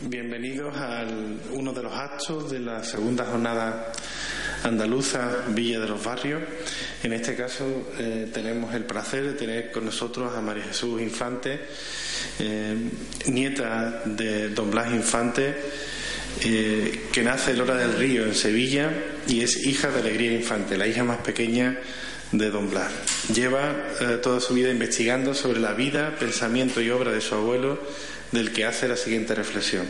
Bienvenidos a uno de los actos de la segunda jornada andaluza Villa de los Barrios. En este caso tenemos el placer de tener con nosotros a María Jesús Infante, nieta de don Blas Infante, que nace en Lora del Río, en Sevilla, y es hija de Alegría Infante, la hija más pequeña de don Blas. Lleva toda su vida investigando sobre la vida, pensamiento y obra de su abuelo, del que hace la siguiente reflexión.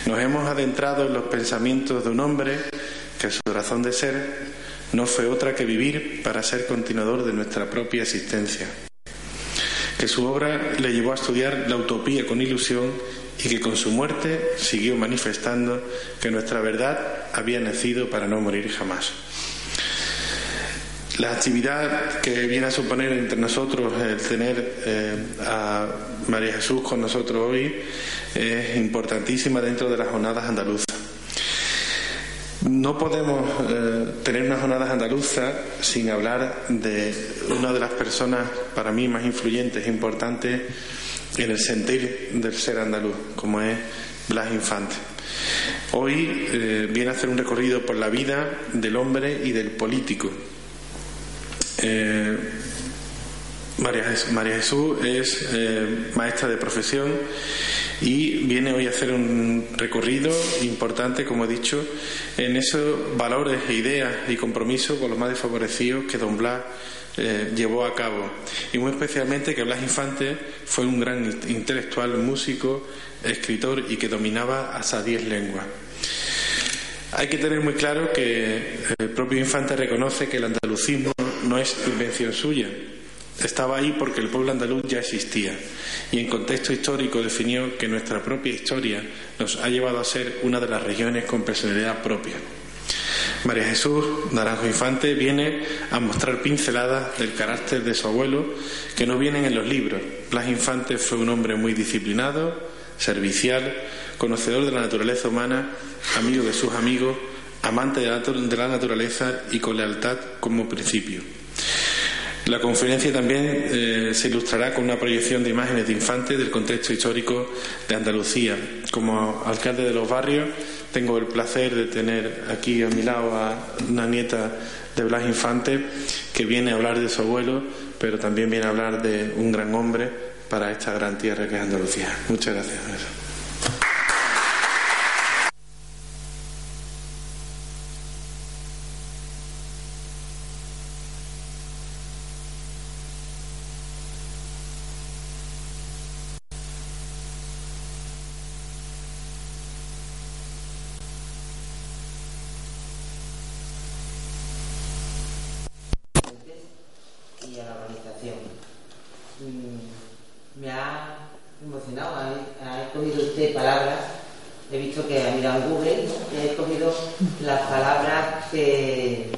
Nos hemos adentrado en los pensamientos de un hombre que su razón de ser no fue otra que vivir para ser continuador de nuestra propia existencia, que su obra le llevó a estudiar la utopía con ilusión y que con su muerte siguió manifestando que nuestra verdad había nacido para no morir jamás. La actividad que viene a suponer entre nosotros el tener a María Jesús con nosotros hoy es importantísima dentro de las jornadas andaluzas. No podemos tener unas jornadas andaluzas sin hablar de una de las personas para mí más influyentes e importantes en el sentir del ser andaluz, como es Blas Infante. Hoy viene a hacer un recorrido por la vida del hombre y del político. María Jesús es maestra de profesión y viene hoy a hacer un recorrido importante, como he dicho, en esos valores e ideas y compromisos con los más desfavorecidos que don Blas llevó a cabo, y muy especialmente que Blas Infante fue un gran intelectual, músico, escritor y que dominaba hasta 10 lenguas. Hay que tener muy claro que el propio Infante reconoce que el andalucismo no es invención suya. Estaba ahí porque el pueblo andaluz ya existía, y en contexto histórico definió que nuestra propia historia nos ha llevado a ser una de las regiones con personalidad propia. María Jesús Naranjo Infante viene a mostrar pinceladas del carácter de su abuelo que no vienen en los libros. Blas Infante fue un hombre muy disciplinado, servicial, conocedor de la naturaleza humana, amigo de sus amigos, amante de la naturaleza y con lealtad como principio. La conferencia también se ilustrará con una proyección de imágenes de Infante del contexto histórico de Andalucía. Como alcalde de los barrios, tengo el placer de tener aquí a mi lado a una nieta de Blas Infante que viene a hablar de su abuelo, pero también viene a hablar de un gran hombre para esta gran tierra que es Andalucía. Muchas gracias. Y a la organización. Me ha emocionado, ha escogido usted palabras, he visto que ha mirado en Google, ¿no? Y ha escogido las palabras que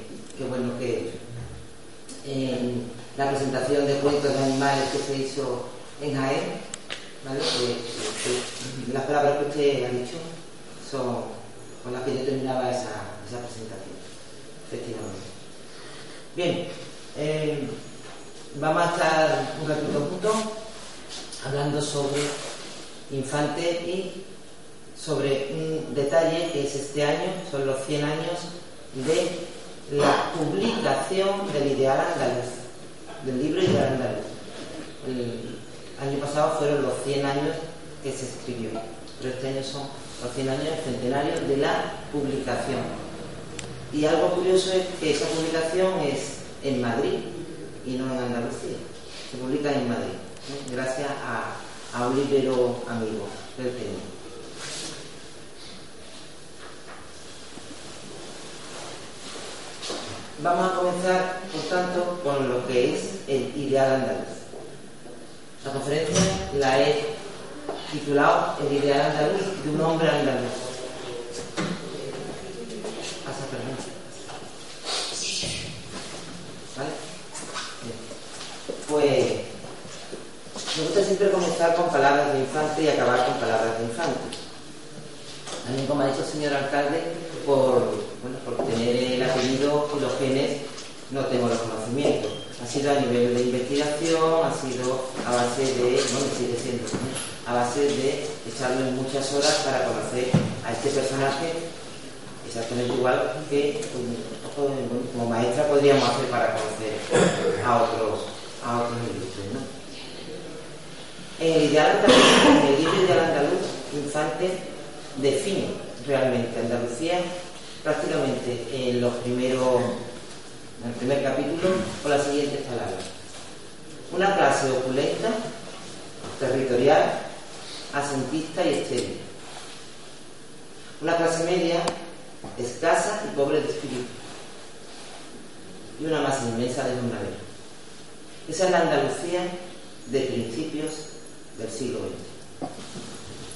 en la presentación de cuentos de animales que se hizo en Jaén, ¿vale? Las palabras que usted ha dicho son con las que yo terminaba esa presentación, efectivamente. Bien, vamos a estar un ratito juntos hablando sobre Infante y sobre un detalle que es este año, son los 100 años de la publicación del Ideal Andaluz, del libro Ideal Andaluz. El año pasado fueron los 100 años que se escribió, pero este año son los 100 años del centenario de la publicación. Y algo curioso es que esa publicación es en Madrid y no en Andalucía. Se publica en Madrid, gracias a un librero amigo del tema. Vamos a comenzar, por tanto, con lo que es el Ideal Andaluz. La conferencia la he titulado El Ideal Andaluz de un hombre andaluz. ¿Vale? Pues me gusta siempre comenzar con palabras de Infante y acabar con palabras de Infante. También, como ha dicho el señor alcalde, por tener el apellido y los genes no tengo los conocimientos. Ha sido a nivel de investigación, ha sido a base de, bueno, sigue siendo, a base de echarle muchas horas para conocer a este personaje, exactamente igual que como maestra podríamos hacer para conocer a otros ilustres, ¿no? En el libro Ideal Andaluz, Infante define realmente Andalucía prácticamente en el primer capítulo con las siguientes palabras: una clase opulenta, territorial, asentista y estéril, una clase media, escasa y pobre de espíritu, y una masa inmensa de jornaleros. Esa es la Andalucía de principios del siglo XX,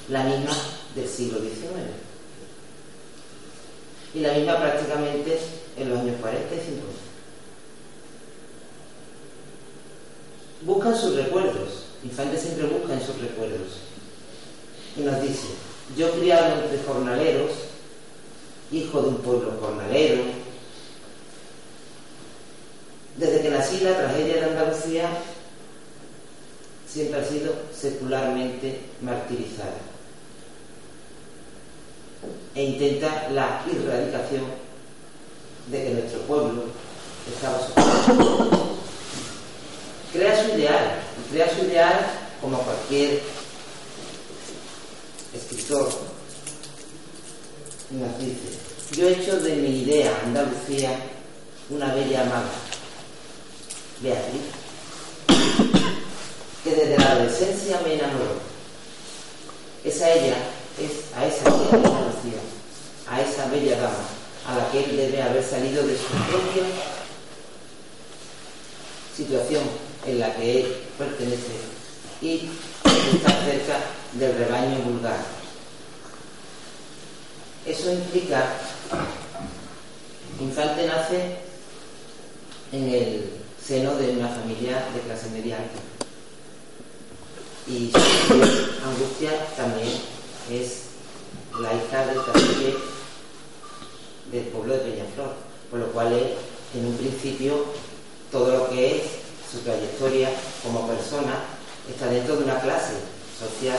la misma del siglo XIX y la misma prácticamente en los años 40 y 50. Buscan sus recuerdos. Infante siempre busca en sus recuerdos y nos dice: yo criado entre jornaleros, hijo de un pueblo jornalero, desde que nací la tragedia de Andalucía siempre ha sido secularmente martirizada e intenta la erradicación de que nuestro pueblo estaba sufriendo. Crea su ideal como cualquier escritor, y nos dice: yo he hecho de mi idea Andalucía una bella maga, Beatriz, que desde la adolescencia me enamoró. Es a esa bella Andalucía, a esa bella dama, a la que él debe haber salido de su propia situación en la que él pertenece y está cerca del rebaño vulgar. Eso implica, Infante nace en el seno de una familia de clase media alta, y Angustia también es la hija del cacique del pueblo de Peñaflor, por lo cual es, en un principio, todo lo que es su trayectoria como persona está dentro de una clase social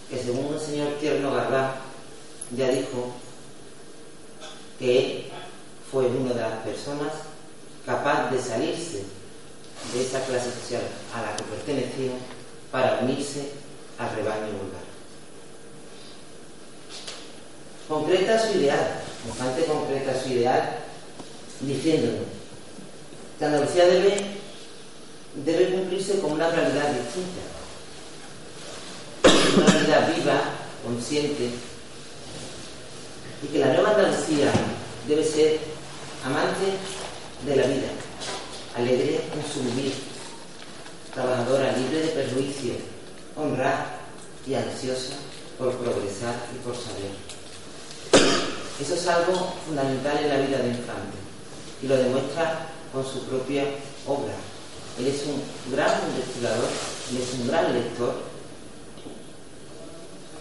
que, según el señor Tierno Garrá ya dijo, que él fue una de las personas capaz de salirse de esa clase social a la que pertenecía para unirse al rebaño vulgar. Infante concreta su ideal diciéndonos que Andalucía debe cumplirse con una realidad distinta, una realidad viva, consciente, y que la nueva Andalucía debe ser amante de la vida, alegre en su vivir, trabajadora, libre de perjuicio, honrada y ansiosa por progresar y por saber. Eso es algo fundamental en la vida de Infante y lo demuestra con su propia obra. Él es un gran investigador, él es un gran lector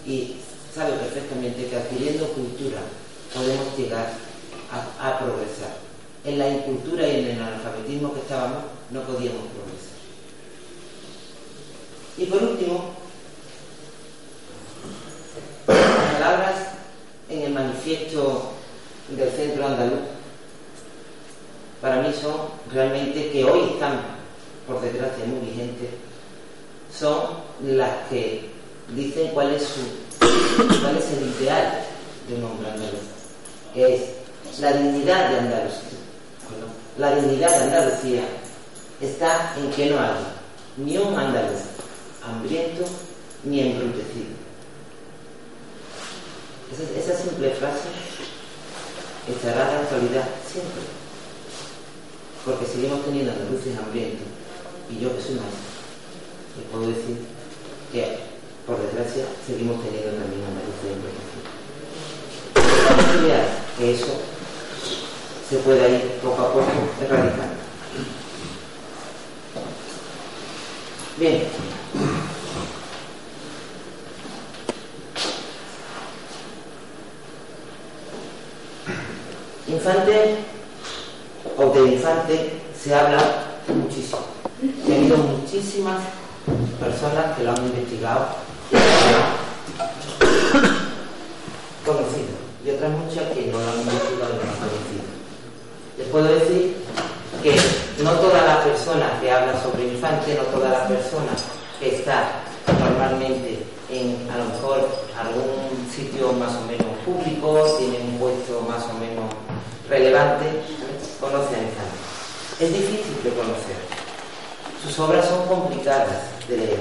y sabe perfectamente que adquiriendo cultura podemos llegar a progresar. En la incultura y en el analfabetismo que estábamos no podíamos progresar. Y por último, las palabras en el manifiesto del Centro Andaluz para mí son realmente, que hoy están por desgracia muy vigentes, son las que dicen cuál es el ideal de un hombre andaluz, que es la dignidad de Andalucía. La dignidad de Andalucía está en que no hay ni un andaluz hambriento ni embrutecido. Esa simple frase estará en la actualidad siempre, porque seguimos teniendo andaluces hambrientos, y yo que soy maestro les puedo decir que por desgracia seguimos teniendo también andaluces embrutecidos. Que eso se pueda ir poco a poco erradicando. Bien. De Infante se habla habido muchísimas personas que lo han investigado y lo han conocido, y otras muchas que no lo han investigado y no lo han conocido. Les puedo decir que no toda la persona que habla sobre infante, no toda la persona que está normalmente en, a lo mejor, algún sitio más o menos público, tiene un puesto más o menos relevante, conoce a infante. Es difícil de conocer. Sus obras son complicadas de leer.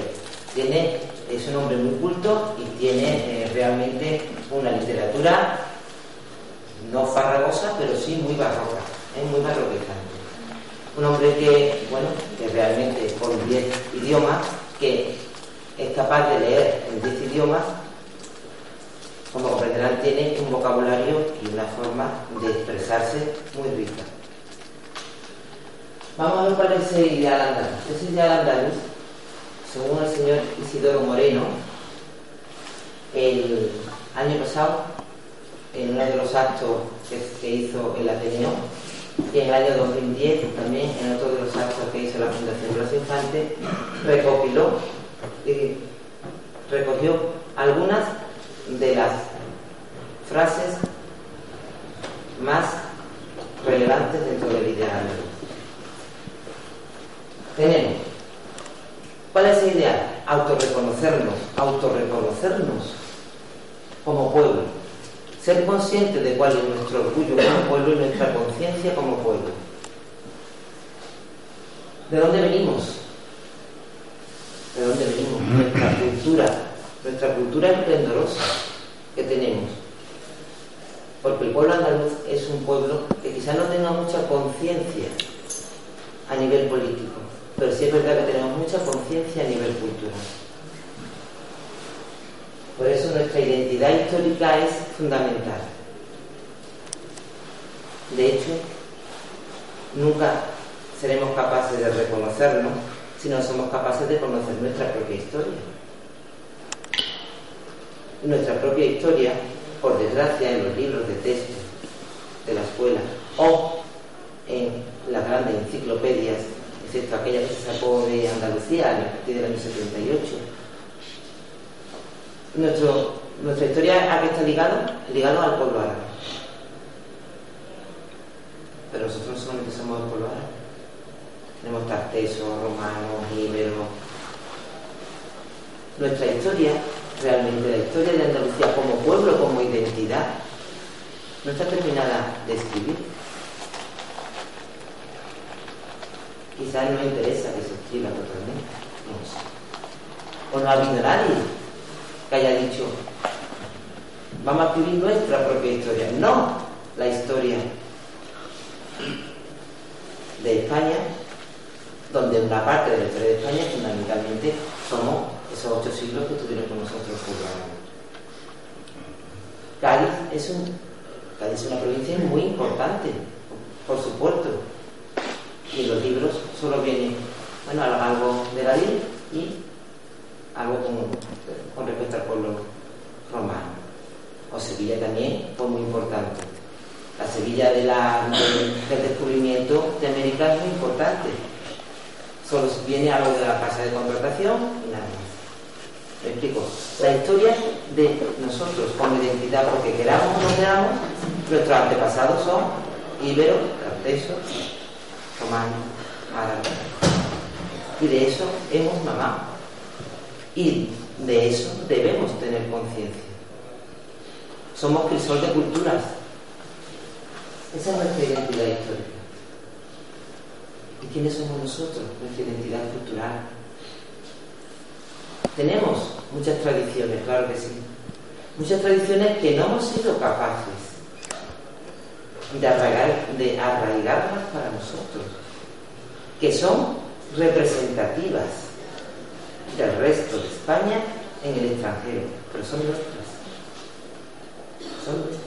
Es un hombre muy culto y tiene realmente una literatura no farragosa, pero sí muy barroca, muy barroquizante. Un hombre que realmente por 10 idiomas, que es capaz de leer en 10 idiomas, como comprenderán, tiene un vocabulario y una forma de expresarse muy rica. Vamos a ver cuál es ese ideal andaluz. Ese ideal andaluz, según el señor Isidoro Moreno, el año pasado, en uno de los actos que hizo el Ateneo, y en el año 2010 también en otro de los actos que hizo la Fundación de los Infantes, recogió algunas de las frases más relevantes dentro del ideal andaluz. Tenemos, ¿cuál es el ideal? Autorreconocernos como pueblo, ser consciente de cuál es nuestro orgullo como pueblo y nuestra conciencia como pueblo. ¿De dónde venimos? Nuestra cultura esplendorosa que tenemos. Porque el pueblo andaluz es un pueblo que quizás no tenga mucha conciencia a nivel político, pero sí es verdad que tenemos mucha conciencia a nivel cultural. Por eso nuestra identidad histórica es fundamental. De hecho, nunca seremos capaces de reconocernos si no somos capaces de conocer nuestra propia historia. Y nuestra propia historia, por desgracia, en los libros de texto de la escuela o en las grandes enciclopedias, excepto aquella que se sacó de Andalucía a partir del año 78, nuestra historia, ¿a qué está ligado al pueblo árabe? Pero nosotros solamente somos el pueblo árabe. Tenemos tartesos, romanos, íberos. Nuestra historia, realmente la historia de Andalucía como pueblo, como identidad, no está terminada de escribir. Quizás no interesa que se escriba totalmente, no sé. O no ha habido nadie que haya dicho, vamos a escribir nuestra propia historia. No, la historia de España, donde una parte de la historia de España fundamentalmente somos esos 8 siglos que estuvieron con nosotros jugando. Cádiz es una provincia muy importante, por supuesto, y en los libros solo viene algo de la ley y algo con respecto al pueblo romano. O Sevilla también fue muy importante. La Sevilla del descubrimiento de América es muy importante. Solo viene algo de la casa de contratación y nada más. ¿Me explico? La historia de nosotros como identidad, porque queramos o no queramos, nuestros antepasados son íberos, franceses, romanos, árabes. Y de eso hemos mamado. Y de eso debemos tener conciencia. Somos crisol de culturas. Esa es nuestra identidad histórica. ¿Y quiénes somos nosotros? Nuestra identidad cultural. Tenemos muchas tradiciones, claro que sí. Muchas tradiciones que no hemos sido capaces de arraigarlas para nosotros, que son representativas del resto de España en el extranjero, pero son nuestras. Son nuestras.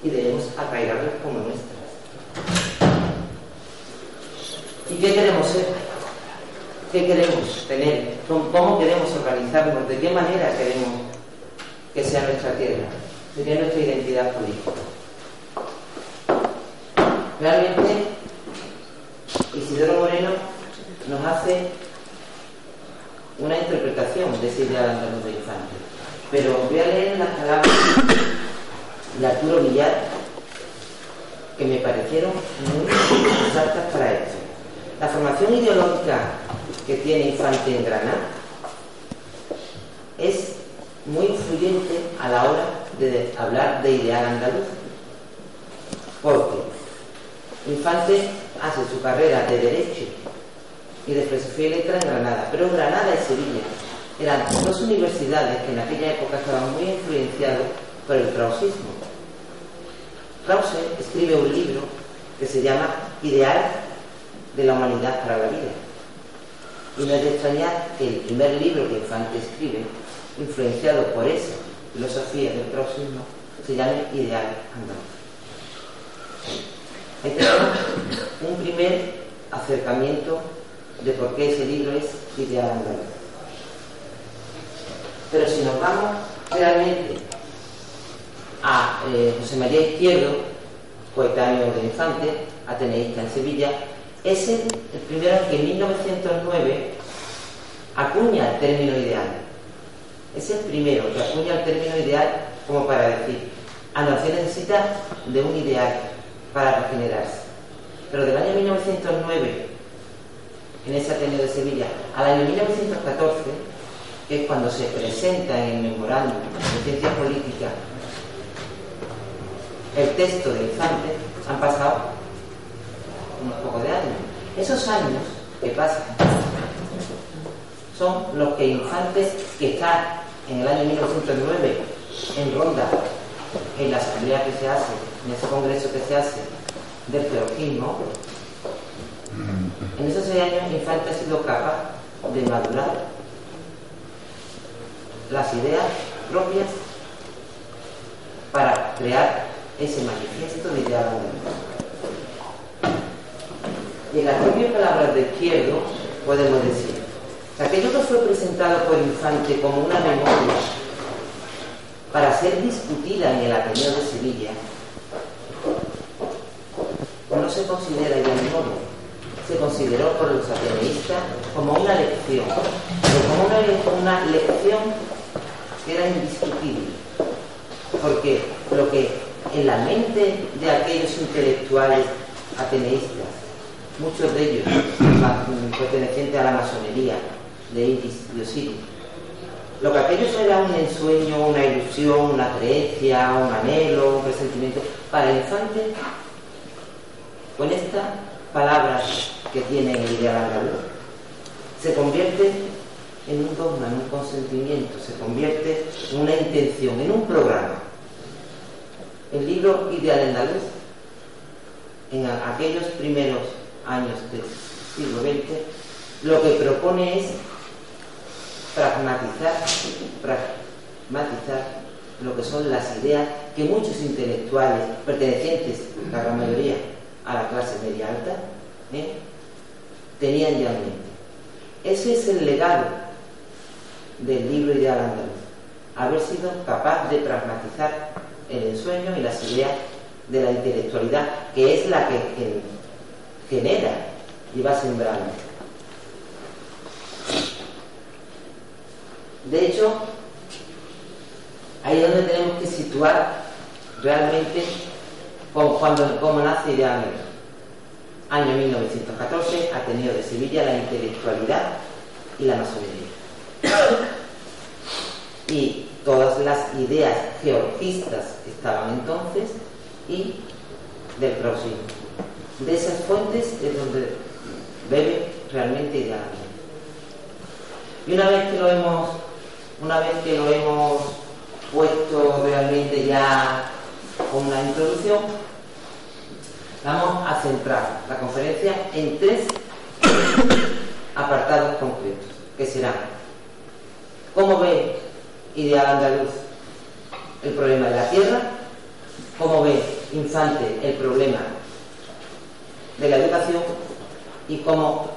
Y debemos arraigarlas como nuestras. ¿Y qué queremos ser? ¿Qué queremos tener? ¿Cómo queremos organizarnos? ¿De qué manera queremos que sea nuestra tierra? Sería nuestra identidad política. Realmente, Isidoro Moreno nos hace una interpretación de ese ideal andaluz de Infante. Pero voy a leer las palabras de Arturo Villar, que me parecieron muy exactas para esto. La formación ideológica que tiene Infante en Granada es muy influyente a la hora de hablar de ideal andaluz, porque Infante hace su carrera de Derecho y de Filosofía y Letras en Granada, pero Granada y Sevilla eran dos universidades que en aquella época estaban muy influenciadas por el krausismo. Krause escribe un libro que se llama Ideal de la humanidad para la vida. Y no es de extrañar que el primer libro que Infante escribe, influenciado por esa filosofía del krausismo, se llame Ideal andaluz. Ahí tenemos un primer acercamiento de por qué ese libro es Ideal andaluz. Pero si nos vamos realmente a José María Izquierdo, coetáneo de Infante, ateneísta en Sevilla, es el primero que en 1909 acuña el término ideal. Es el primero que acuña el término ideal como para decir, Andalucía necesita de un ideal para regenerarse. Pero del año 1909, en ese Ateneo de Sevilla, al año 1914, que es cuando se presenta en el memorándum de Ciencia Política el texto de Infante, han pasado unos pocos de años. Esos años que pasan son los que Infante, que está en el año 1909 en Ronda, en la asamblea que se hace, en ese congreso que se hace del georgismo, en esos 6 años Infante ha sido capaz de madurar las ideas propias para crear ese manifiesto de ideal andaluz. Y en las propias palabras de Izquierdo podemos decir que aquello que fue presentado por Infante como una memoria para ser discutida en el Ateneo de Sevilla no se considera de ningún modo. Se consideró por los ateneístas como una lección, pero como una lección que era indiscutible, porque lo que en la mente de aquellos intelectuales ateneístas, muchos de ellos pertenecientes a la masonería de Iris y Osiris, lo que aquellos era un ensueño, una ilusión, una creencia, un anhelo, un presentimiento, para Infante, con estas palabras que tiene el ideal andaluz, se convierte en un dogma, en un consentimiento, se convierte en una intención, en un programa. El libro Ideal andaluz, en aquellos primeros años del siglo XX, lo que propone es pragmatizar lo que son las ideas que muchos intelectuales pertenecientes, la gran mayoría, a la clase media alta, tenían ya en mente. Ese es el legado del libro Ideal andaluz, haber sido capaz de pragmatizar el ensueño y las ideas de la intelectualidad, que es la que genera y va sembrando. De hecho, ahí es donde tenemos que situar realmente cómo nace Ideal andaluz. Año 1914, Ateneo de Sevilla, la intelectualidad y la masonería. Y todas las ideas georgistas que estaban entonces y del krausismo. De esas fuentes es donde bebe realmente Ideal andaluz. Y una vez que lo hemos puesto realmente ya con una introducción, vamos a centrar la conferencia en 3 apartados concretos, que serán: cómo ve Ideal andaluz el problema de la tierra, cómo ve Infante el problema de la educación y cómo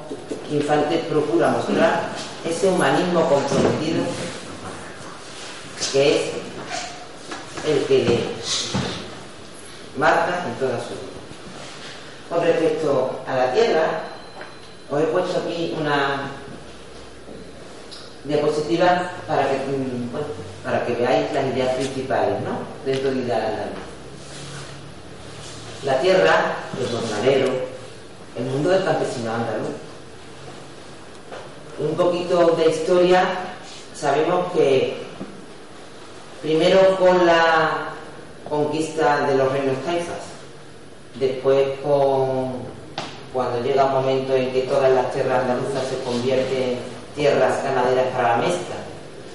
Infante procura mostrar ese humanismo comprometido que es el que le marca en toda su vida. Con respecto a la tierra, os he puesto aquí diapositiva para que veáis las ideas principales, ¿no?, dentro del ideal andaluz. La tierra, el jornalero, el mundo del campesino andaluz. Un poquito de historia. Sabemos que primero con la conquista de los reinos taifas, después cuando llega un momento en que todas las tierras andaluzas se convierten en tierras ganaderas para la mezcla,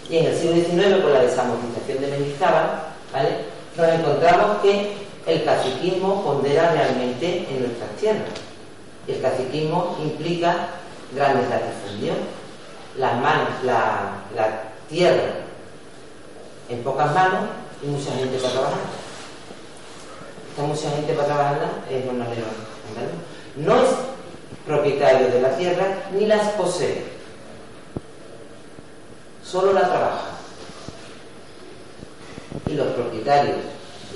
y en el siglo XIX, con la desamortización de Mendizábal, ¿vale?, nos encontramos que el caciquismo pondera realmente en nuestras tierras. El caciquismo implica grandes latifundiones, las manos, la tierra en pocas manos y mucha gente para trabajar. Esta mucha gente para trabajarla es jornalero andaluz. No es propietario de la tierra ni las posee, solo la trabaja. Y los propietarios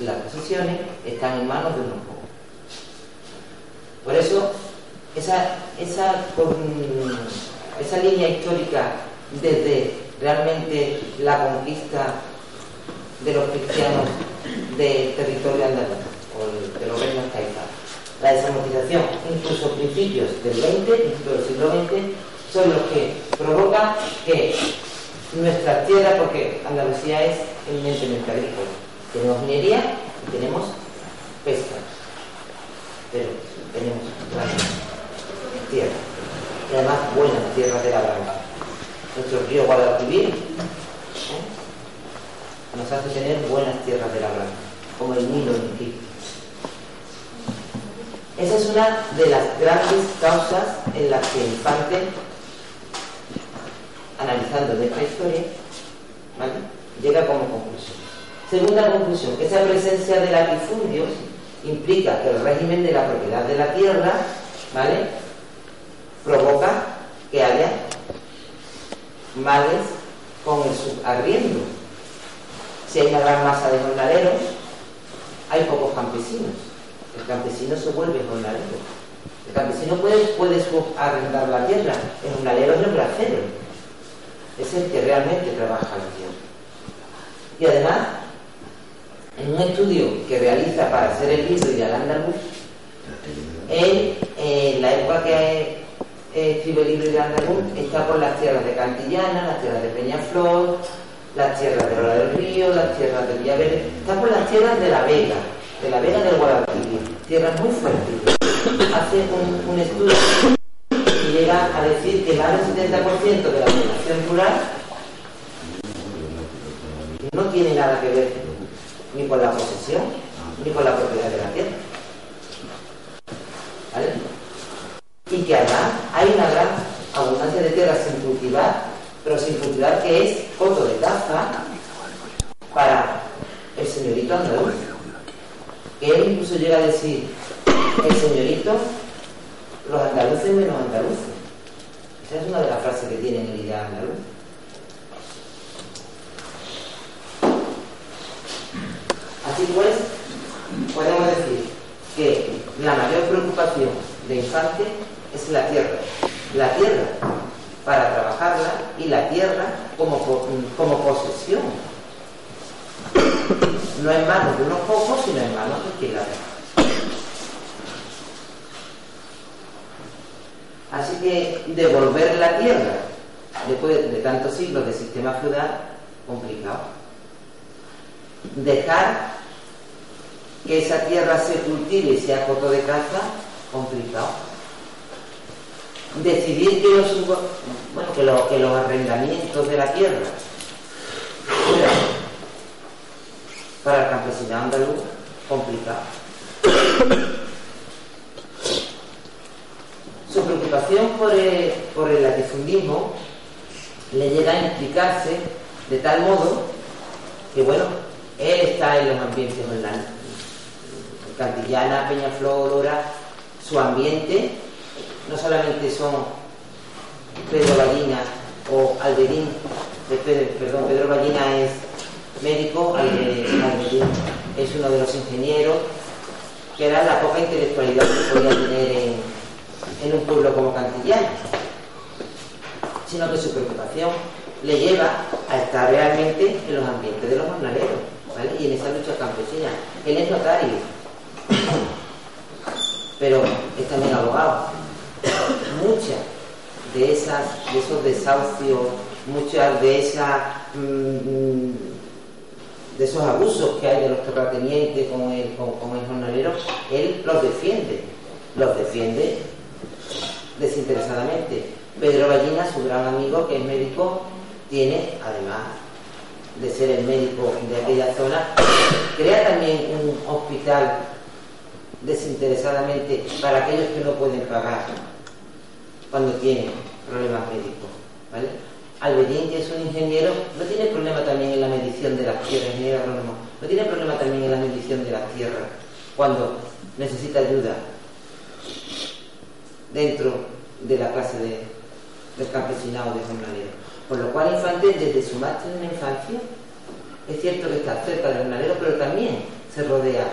y las posesiones están en manos de unos pocos. Por eso, esa línea histórica desde realmente la conquista de los cristianos del territorio andaluz o de los reinos taifas, la desamortización, incluso principios del siglo XX, son los que provocan que nuestras tierras, porque Andalucía es eminentemente agrícola, tenemos minería y tenemos pesca, pero tenemos grandes tierras, y además buenas tierras de labranza. Nuestro río Guadalquivir nos hace tener buenas tierras de labranza, como el Nilo en Egipto. Esa es una de las grandes causas en las que Infante, analizando nuestra historia, ¿vale?, llega como conclusión. Segunda conclusión, que esa presencia de latifundios implica que el régimen de la propiedad de la tierra, ¿vale?, provoca que haya males con el subarriendo. Si hay una gran masa de jornaleros, hay pocos campesinos. El campesino se vuelve jornalero. El campesino puede subarrendar la tierra. El jornalero es el bracero. Es el que realmente trabaja la tierra. Y además, en un estudio que realiza para hacer el libro Ideal Andaluz, él, en la época que escribe el libro Ideal Andaluz, está por las tierras de Cantillana, las tierras de Peñaflor, las tierras de Lola del Río, las tierras de Villaverde, está por las tierras de la Vega del Guadalquivir, tierras muy fértiles. Hace un estudio y llega a decir que más del 70% de la población rural no tiene nada que ver ni con la posesión ni con la propiedad de la tierra, ¿vale? Y que además hay una gran abundancia de tierras sin cultivar, pero sin cultivar que es coto de caza para el señorito andaluz, que él incluso llega a decir: el señorito, los andaluces menos andaluces. Esa es una de las frases que tiene en el Ideal Andaluz. Así pues, podemos decir que la mayor preocupación de Infante es la tierra para trabajarla y la tierra como posesión, no en manos de unos pocos, sino en manos de quien la trabaja. Así que devolver la tierra después de tantos siglos de sistema feudal, complicado. Dejar que esa tierra se cultive y sea coto de caza, complicado. Decidir que los arrendamientos de la tierra fueran para el campesinado andaluz, complicado. Su preocupación por el latifundismo le llega a implicarse de tal modo que, bueno, él está en los ambientes en Cantillana, Peñaflor, Lora. Su ambiente no solamente son Pedro Ballina o Alberín, Pedro Ballina es médico, Alberín es uno de los ingenieros, que era la poca intelectualidad que podía tener en un pueblo como Cantillana, sino que su preocupación le lleva a estar realmente en los ambientes de los jornaleros, ¿vale? Y en esa lucha campesina. Él es notario, pero es también abogado. Muchas de esos desahucios, muchas de esos abusos que hay de los terratenientes con el jornalero, él los defiende desinteresadamente. Pedro Ballina, su gran amigo, que es médico, tiene, además de ser el médico de aquella zona, crea también un hospital desinteresadamente para aquellos que no pueden pagar cuando tienen problemas médicos, ¿vale? Albellín, que es un ingeniero, no tiene problema también en la medición de las tierras, ingeniero agrónomo, no tiene problema también en la medición de las tierras cuando necesita ayuda dentro de la clase del campesinado de jornalero. Por lo cual Infante, desde su máster en la infancia, es cierto que está cerca del jornalero, pero también se rodea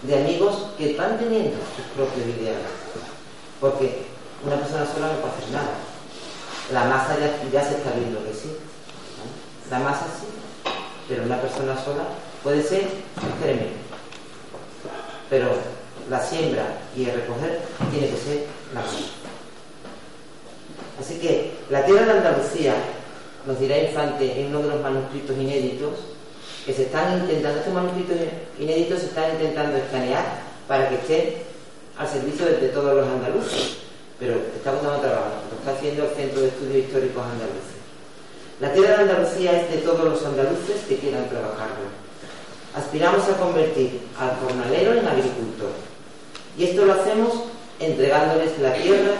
de amigos que van teniendo sus propios ideales, porque una persona sola no puede hacer nada. La masa ya se está viendo que sí, ¿no? La masa sí, pero una persona sola puede ser tremendo, pero la siembra y el recoger tiene que ser la masa. Así que la tierra de Andalucía, nos dirá Infante en uno de los manuscritos inéditos que se están intentando, estos manuscritos inéditos se están intentando escanear para que estén al servicio de todos los andaluces, pero estamos dando trabajo, lo está haciendo el Centro de Estudios Históricos Andaluces. La tierra de Andalucía es de todos los andaluces que quieran trabajarlo. Aspiramos a convertir al jornalero en agricultor, y esto lo hacemos entregándoles la tierra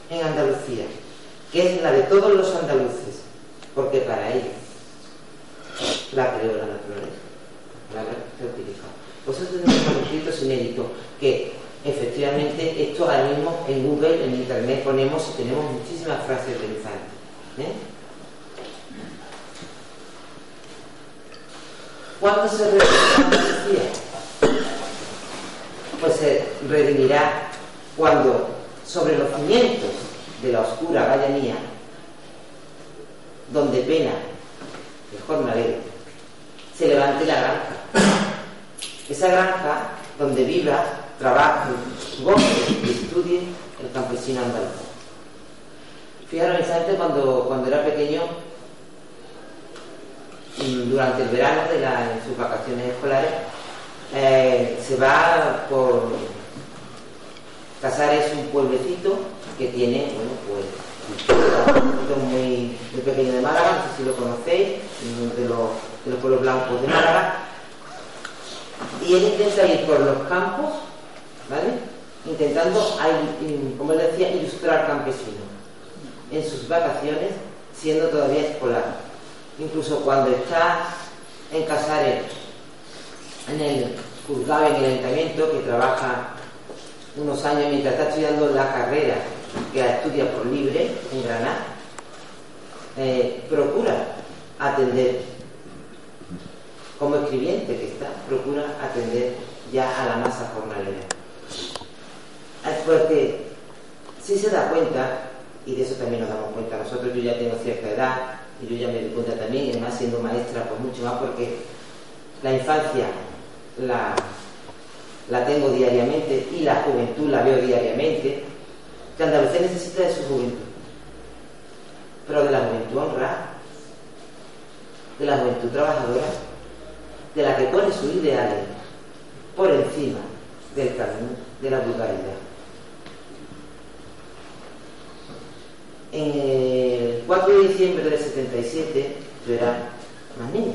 en Andalucía, que es la de todos los andaluces, porque para ellos la creó la naturaleza, la se utiliza. Pues eso tenemos manuscritos inéditos que efectivamente esto ahora mismo en Google, en internet ponemos y tenemos muchísimas frases de Infante. ¿Cuándo se redimirá Andalucía? Pues se redimirá cuando sobre los cimientos de la oscura vallanía, donde pena el jornalero, se levante la granja. Esa granja donde viva, trabaje, goce y estudie el campesino andaluz. Fijaros, Infante cuando era pequeño, durante el verano en sus vacaciones escolares, se va por Casares, un pueblecito que tiene, bueno, pues un pueblo muy pequeño de Málaga, no sé si lo conocéis, de los pueblos blancos de Málaga, y él intenta ir por los campos, ¿vale? Intentando, como él decía, ilustrar campesinos en sus vacaciones, siendo todavía escolar. Incluso cuando está en Casares, en el juzgado, en el ayuntamiento, que trabaja unos años mientras está estudiando la carrera que estudia por libre en Granada, procura atender, como escribiente que está, procura atender ya a la masa jornalera. Porque si se da cuenta, y de eso también nos damos cuenta nosotros, yo ya tengo cierta edad y yo ya me doy cuenta también, y además siendo maestra pues mucho más, porque la infancia la tengo diariamente y la juventud la veo diariamente, que Andalucía necesita de su juventud, pero de la juventud honrada, de la juventud trabajadora, de la que pone sus ideales por encima del camino de la vulgaridad. En el 4 de diciembre del 77 yo era más niño,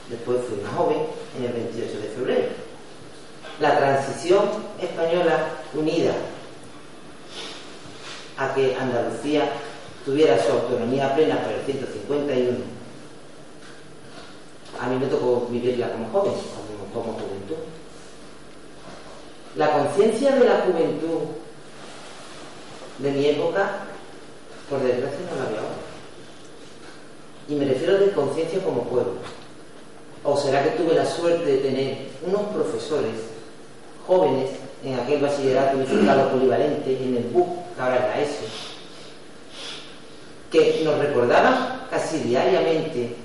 después fui más joven en el 28 de febrero. La transición española unida a que Andalucía tuviera su autonomía plena para el 151, a mí me tocó vivirla como joven, como juventud. La conciencia de la juventud de mi época, por desgracia, no la veo ahora. Y me refiero de conciencia como pueblo. ¿O será que tuve la suerte de tener unos profesores jóvenes en aquel bachillerato unificado polivalente, en el BUC, que ahora es la ESO, que nos recordaban casi diariamente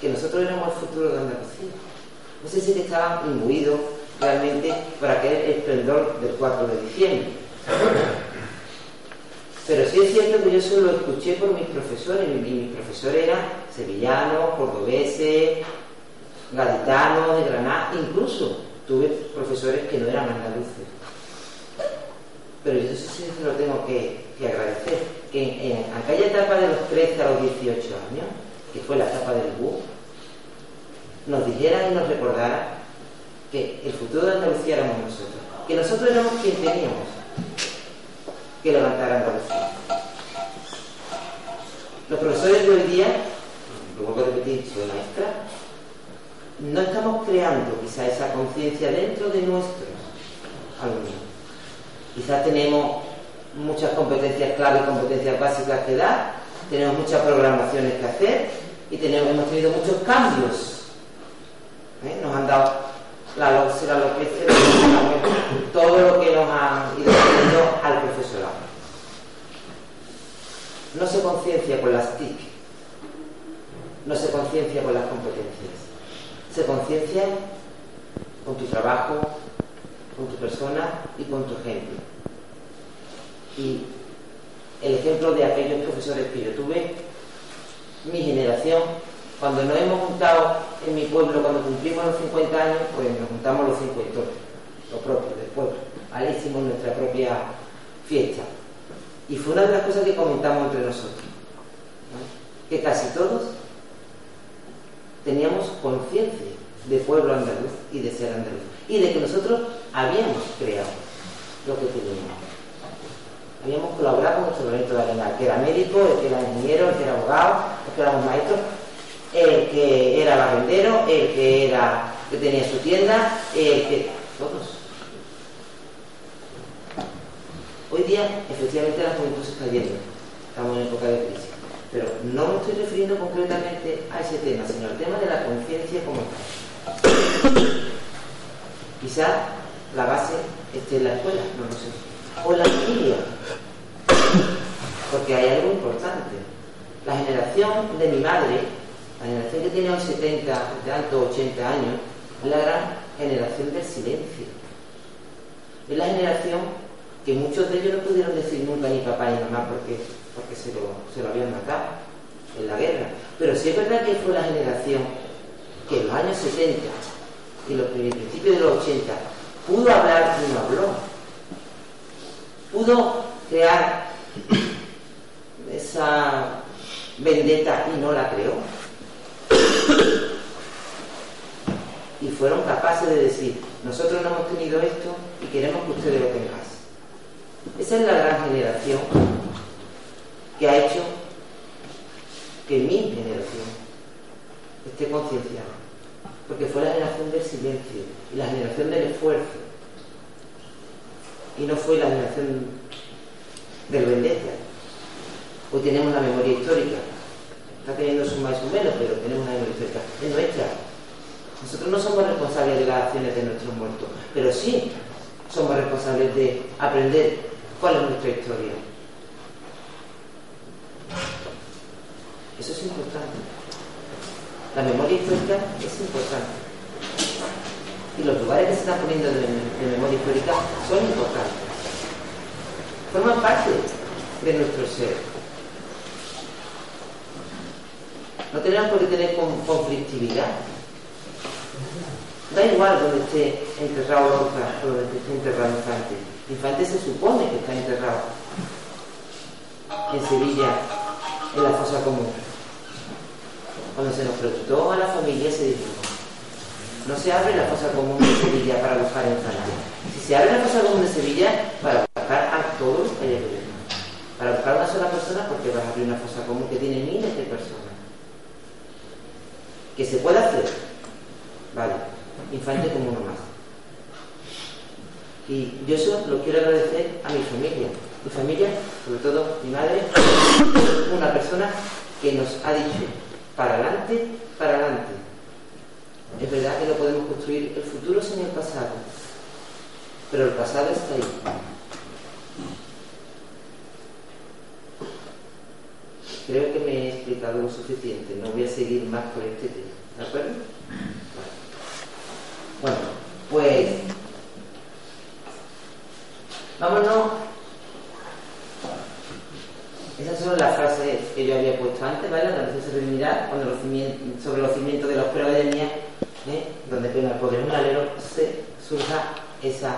que nosotros éramos el futuro de Andalucía. No sé si que estaban imbuidos realmente por aquel esplendor del 4 de diciembre. Pero sí es cierto que yo eso lo escuché por mis profesores, y mis profesores eran sevillanos, cordobeses, gaditanos, de Granada, incluso tuve profesores que no eran andaluces. Pero yo eso sí se lo tengo que agradecer, que en aquella etapa de los 13 a los 18 años, que fue la etapa del BUP, nos dijeran y nos recordaran que el futuro de Andalucía éramos nosotros, que nosotros éramos quien teníamos que levantar a Andalucía. Los profesores de hoy día, lo vuelvo a repetir, soy maestra, no estamos creando quizá esa conciencia dentro de nuestros alumnos. Quizás tenemos muchas competencias clave, competencias básicas que dar, tenemos muchas programaciones que hacer y hemos tenido muchos cambios. Nos han dado la alopecia, todo lo que nos han ido pidiendo al profesorado. No se conciencia con las TIC, no se conciencia con las competencias, se conciencia con tu trabajo, con tu persona y con tu ejemplo. Y el ejemplo de aquellos profesores que yo tuve, mi generación, cuando nos hemos juntado en mi pueblo, cuando cumplimos los 50 años, pues nos juntamos los 50, lo propio del pueblo. Ahí hicimos nuestra propia fiesta. Y fue una de las cosas que comentamos entre nosotros, ¿no? Que casi todos teníamos conciencia de pueblo andaluz y de ser andaluz. Y de que nosotros habíamos creado lo que teníamos. Habíamos colaborado con nuestro granito de arena, el que era médico, el que era ingeniero, el que era abogado, el que éramos maestros, el que era barrendero, el que tenía su tienda, todos. Hoy día, efectivamente, la juventud se está yendo. Estamos en época de crisis. Pero no me estoy refiriendo concretamente a ese tema, sino al tema de la conciencia como tal. Quizá la base esté en la escuela, no lo sé. O en la familia. Porque hay algo importante. La generación de mi madre, la generación que tiene hoy 70, tanto 80 años, es la gran generación del silencio. Es la generación que muchos de ellos no pudieron decir nunca ni papá ni mamá porque se lo habían matado en la guerra. Pero sí es verdad que fue la generación que en los años 70 y los principios de los 80 pudo hablar y no habló. Pudo crear esa vendetta y no la creó. Y fueron capaces de decir, nosotros no hemos tenido esto y queremos que ustedes lo tengan. Esa es la gran generación que ha hecho que mi generación esté concienciada, porque fue la generación del silencio y la generación del esfuerzo, y no fue la generación del vendetta. Hoy tenemos la memoria histórica, está teniendo su más y su menos, pero tenemos una memoria histórica, es nuestra. Nosotros no somos responsables de las acciones de nuestros muertos, pero sí somos responsables de aprender cuál es nuestra historia. Eso es importante. La memoria histórica es importante. Y los lugares que se están poniendo de memoria histórica son importantes. Forman parte de nuestro ser. No tenemos por qué tener conflictividad. Da igual donde esté enterrado Lorca o donde esté enterrado Infante. Infante se supone que está enterrado en Sevilla, en la fosa común. Cuando se nos preguntó a la familia, se dijo: no se abre la fosa común de Sevilla para buscar a Infante. Si se abre la fosa común de Sevilla, para buscar a todos los que haya que ver. Para buscar a una sola persona, porque vas a abrir una fosa común que tiene miles de personas. ¿Que se puede hacer? Vale. Infante como uno más. Y yo eso lo quiero agradecer a mi familia. Mi familia, sobre todo mi madre, una persona que nos ha dicho: para adelante, para adelante. Es verdad que no podemos construir el futuro sin el pasado, pero el pasado está ahí. creo que me he explicado lo suficiente. No voy a seguir más por este tema. ¿De acuerdo? Bueno, pues vámonos. Esas son las frases que yo había puesto antes, ¿vale? La Andalucía se redimirá sobre los cimientos de la oscura academia, donde pleno el poder muralero se surja esa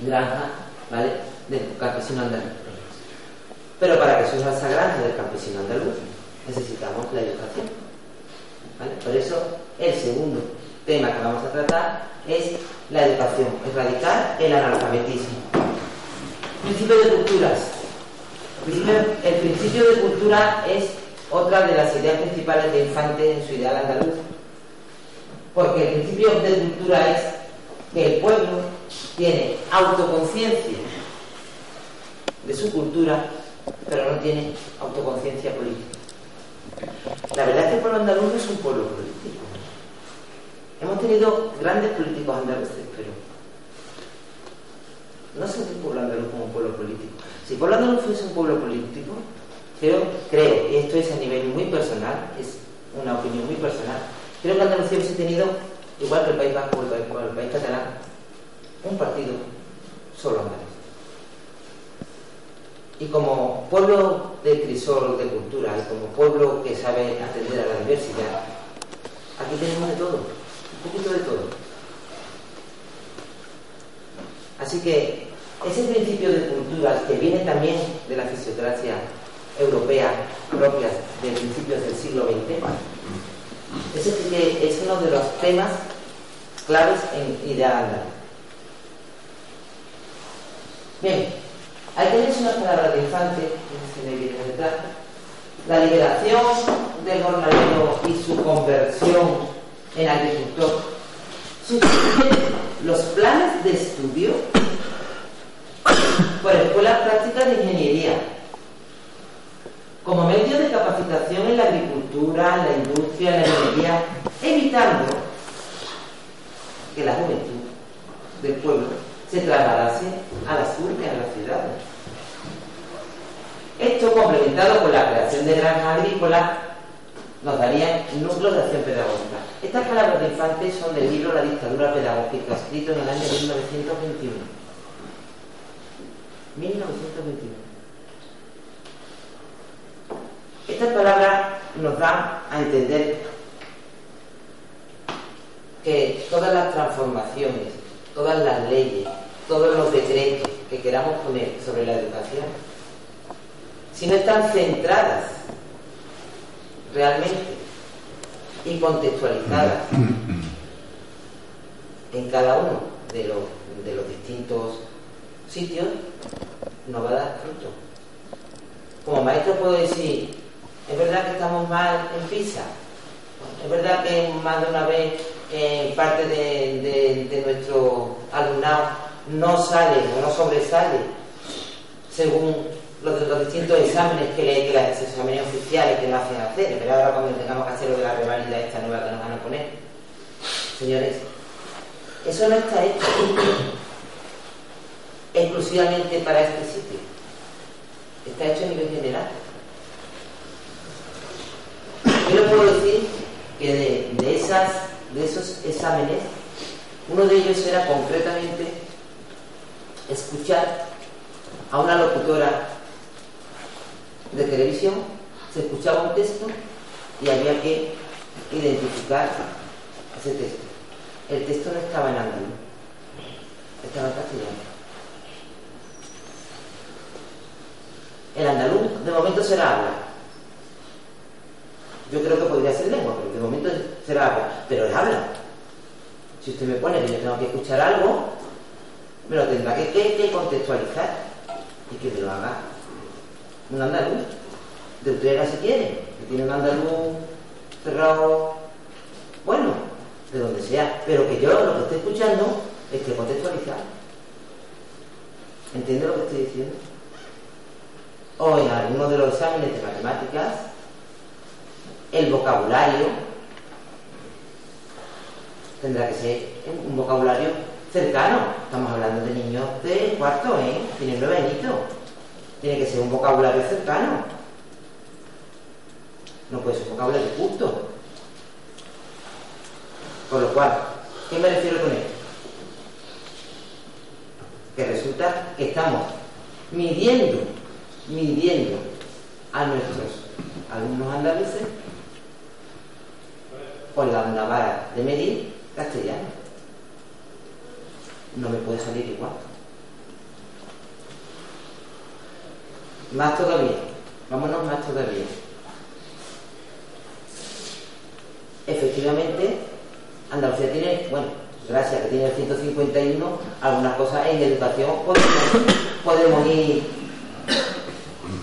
granja, ¿vale?, del campesino andaluz. Pero para que surja esa granja del campesino andaluz necesitamos la educación, ¿vale? Por eso el segundo tema que vamos a tratar es la educación, erradicar el analfabetismo. Principio de culturas. El principio de cultura es otra de las ideas principales de Infante en su ideal andaluz, porque el principio de cultura es que el pueblo tiene autoconciencia de su cultura, pero no tiene autoconciencia política. La verdad es que el pueblo andaluz es un pueblo político. Hemos tenido grandes políticos andaluces, pero no se ve el pueblo andaluz como un pueblo político. Si el pueblo andaluz fuese un pueblo político, creo, y esto es a nivel muy personal, es una opinión muy personal, creo que Andalucía hubiese tenido, igual que el País Vasco o el País Catalán, un partido solo andaluz. Y como pueblo de crisol de cultura y como pueblo que sabe atender a la diversidad, aquí tenemos de todo, un poquito de todo. Así que ese principio de culturas que viene también de la fisiocracia europea propia de principios del siglo XX, ese que es uno de los temas claves en ideal andaluz. Bien, hay que leer unas palabras de Infante, que me viene detrás. La liberación del jornalero y su conversión en agricultor sustituyen los planes de estudio por escuelas prácticas de ingeniería como medio de capacitación en la agricultura, en la industria, en la minería, evitando que la juventud del pueblo se trasladase a las urbes, a las ciudades. Esto, complementado con la creación de granjas agrícolas, nos daría núcleos de acción pedagógica. Estas palabras de Infante son del libro La dictadura pedagógica, escrito en el año 1921. 1921. Estas palabras nos dan a entender que todas las transformaciones, todas las leyes, todos los decretos que queramos poner sobre la educación, si no están centradas realmente y contextualizadas en cada uno de los distintos sitios, no va a dar fruto. Como maestro puedo decir, es verdad que estamos mal en PISA, es verdad que más de una vez parte de nuestro alumnado no sale o no sobresale según los distintos exámenes que los exámenes oficiales que nos hacen hacer, pero ahora cuando tengamos que hacer lo de la revalida esta nueva que nos van a poner. Señores, eso no está hecho exclusivamente para este sitio, está hecho a nivel general. Yo les puedo decir que de esos exámenes, uno de ellos era concretamente escuchar a una locutora de televisión, se escuchaba un texto y había que identificar ese texto. El texto no estaba en andaluz, estaba en castellano. El andaluz de momento será habla. Yo creo que podría ser lengua, pero de momento será habla. Pero es habla. Si usted me pone que yo tengo que escuchar algo, me lo tendrá que contextualizar y que me lo haga un andaluz de Utrera si quiere, que tiene un andaluz cerrado, bueno, de donde sea, pero que yo lo que estoy escuchando esté contextualizado. ¿Entiende lo que estoy diciendo? O en alguno de los exámenes de matemáticas, el vocabulario tendrá que ser un vocabulario cercano. Estamos hablando de niños de cuarto, tienen 9 añitos. tiene que ser un vocabulario cercano. No puede ser un vocabulario justo. Con lo cual, ¿qué me refiero con esto? Que resulta que estamos midiendo a nuestros alumnos andaluces con la vara de medir castellano. No me puede salir igual. Más todavía, vámonos más todavía. Efectivamente, Andalucía tiene, bueno, gracias a que tiene el 151, algunas cosas en educación podemos ir.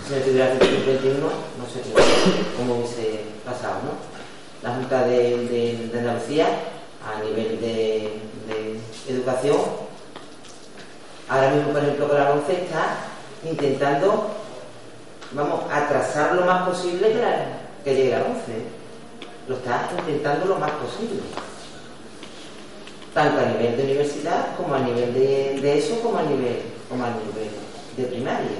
Si no tuviera el 151, no sé cómo hubiese pasado, ¿no? La Junta de Andalucía, a nivel de educación, ahora mismo, por ejemplo, con la 11 está intentando, vamos, atrasar lo más posible que llegue a la 11. Lo está intentando lo más posible. Tanto a nivel de universidad, como a nivel de eso, como a nivel de primaria.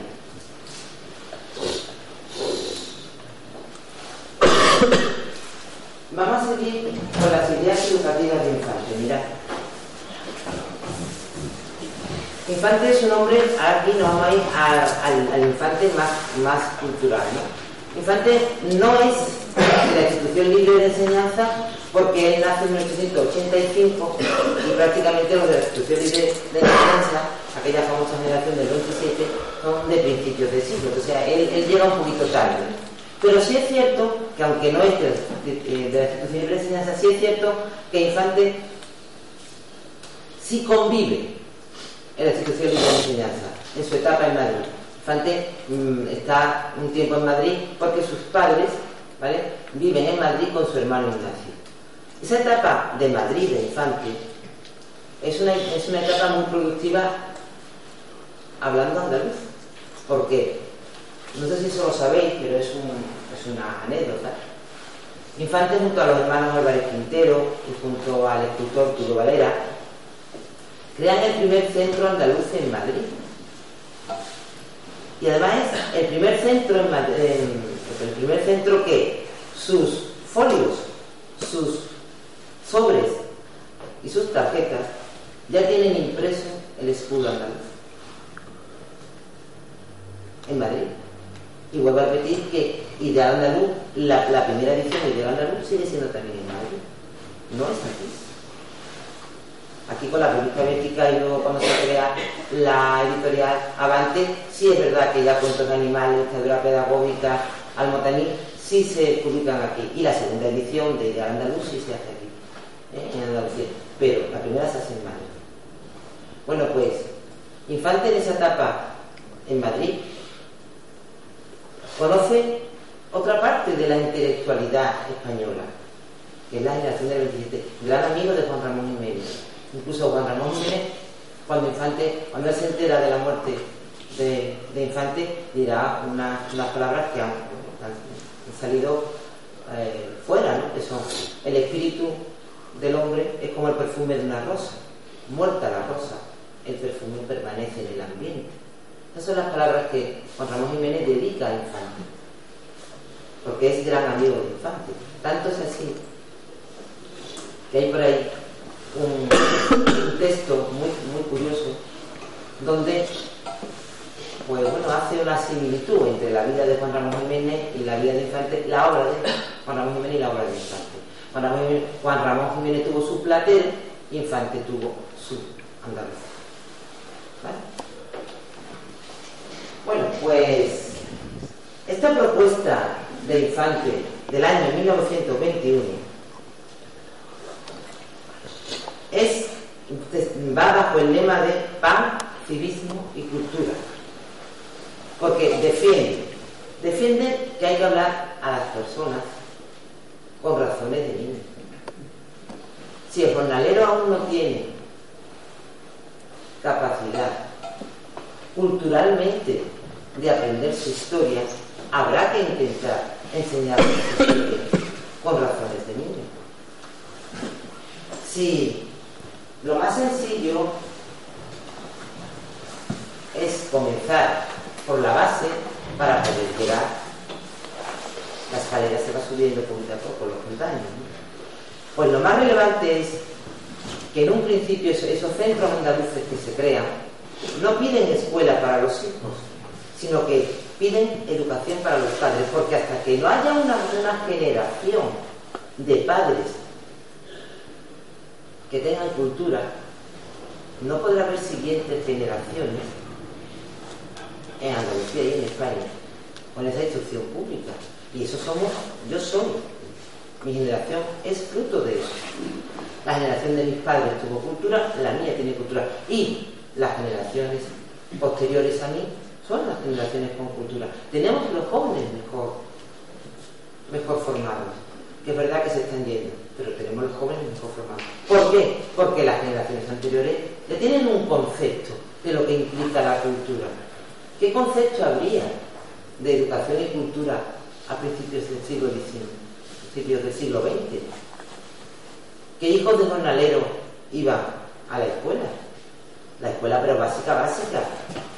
Vamos a seguir con las ideas educativas de Infante. Mirad. Infante es un hombre, aquí nos vamos a ir al Infante más cultural, ¿no? Infante no es de la institución libre de enseñanza porque él nace en 1885 y prácticamente los de la institución libre de enseñanza, aquella famosa generación del 27, son de principios de siglo, o sea, él llega un poquito tarde. Pero sí es cierto que, aunque no es de la institución libre de enseñanza, sí es cierto que Infante sí convive en la institución libre de enseñanza, en su etapa en Madrid. Infante está un tiempo en Madrid porque sus padres, ¿vale?, viven en Madrid con su hermano Ignacio. Esa etapa de Madrid de Infante es una etapa muy productiva hablando andaluz, porque no sé si eso lo sabéis, pero es una anécdota. Infante, junto a los hermanos Álvarez Quintero y junto al escultor Tulio Valera, crean el primer centro andaluz en Madrid. Y además es el primer centro el primer centro que sus folios, sus sobres y sus tarjetas ya tienen impreso el escudo andaluz en Madrid. Y vuelvo a repetir que Ideal Andaluz, la primera edición de Ideal Andaluz sigue siendo también en Madrid, no es aquí. Aquí con la revista Bética y luego cuando se crea la editorial Avante, sí es verdad que ya Cuentos de Animales, Literatura Pedagógica, Almotaní, sí se publican aquí. Y la segunda edición de Ideal Andaluz sí se hace aquí, en Andalucía. Pero la primera se hace en Madrid. Bueno, pues, Infante en esa etapa en Madrid conoce otra parte de la intelectualidad española, que es la generación del 27, gran amigo de Juan Ramón Jiménez. Incluso Juan Ramón Jiménez, cuando él se entera de la muerte de Infante, dirá unas palabras que han salido fuera, ¿no? Que son: el espíritu del hombre es como el perfume de una rosa, muerta la rosa, el perfume permanece en el ambiente. Esas son las palabras que Juan Ramón Jiménez dedica a Infante, porque es gran amigo de Infante. Tanto es así que hay por ahí un texto muy curioso donde, pues bueno, hace una similitud entre la vida de Juan Ramón Jiménez y la vida de Infante, la obra de Juan Ramón Jiménez y la obra de Infante. Juan Ramón Jiménez tuvo su Platero y Infante tuvo su Andalucía. ¿Vale? Bueno, pues esta propuesta de Infante del año 1921 va bajo el lema de pan, civismo y cultura, porque defiende que hay que hablar a las personas con razones de niño. Si el jornalero aún no tiene capacidad culturalmente de aprender su historia, habrá que intentar enseñarle su historia con razones de niño. Si lo más sencillo es comenzar por la base para poder llegar. La escalera se va subiendo poquito a poco los peldaños, ¿no? Pues lo más relevante es que en un principio esos centros andaluces que se crean no piden escuela para los hijos, sino que piden educación para los padres, porque hasta que no haya una generación de padres que tengan cultura, no podrá haber siguientes generaciones en Andalucía y en España con esa instrucción pública. Y eso somos, yo soy, mi generación es fruto de eso. La generación de mis padres tuvo cultura, la mía tiene cultura, y las generaciones posteriores a mí son las generaciones con cultura. Tenemos los jóvenes mejor formados, que es verdad que se están yendo, pero tenemos los jóvenes mejor formados. ¿Por qué? Porque las generaciones anteriores ya tienen un concepto de lo que implica la cultura. ¿Qué concepto habría de educación y cultura a principios del siglo XIX, principios del siglo XX? ¿Qué hijos de jornalero iban a la escuela? La escuela, pero básica,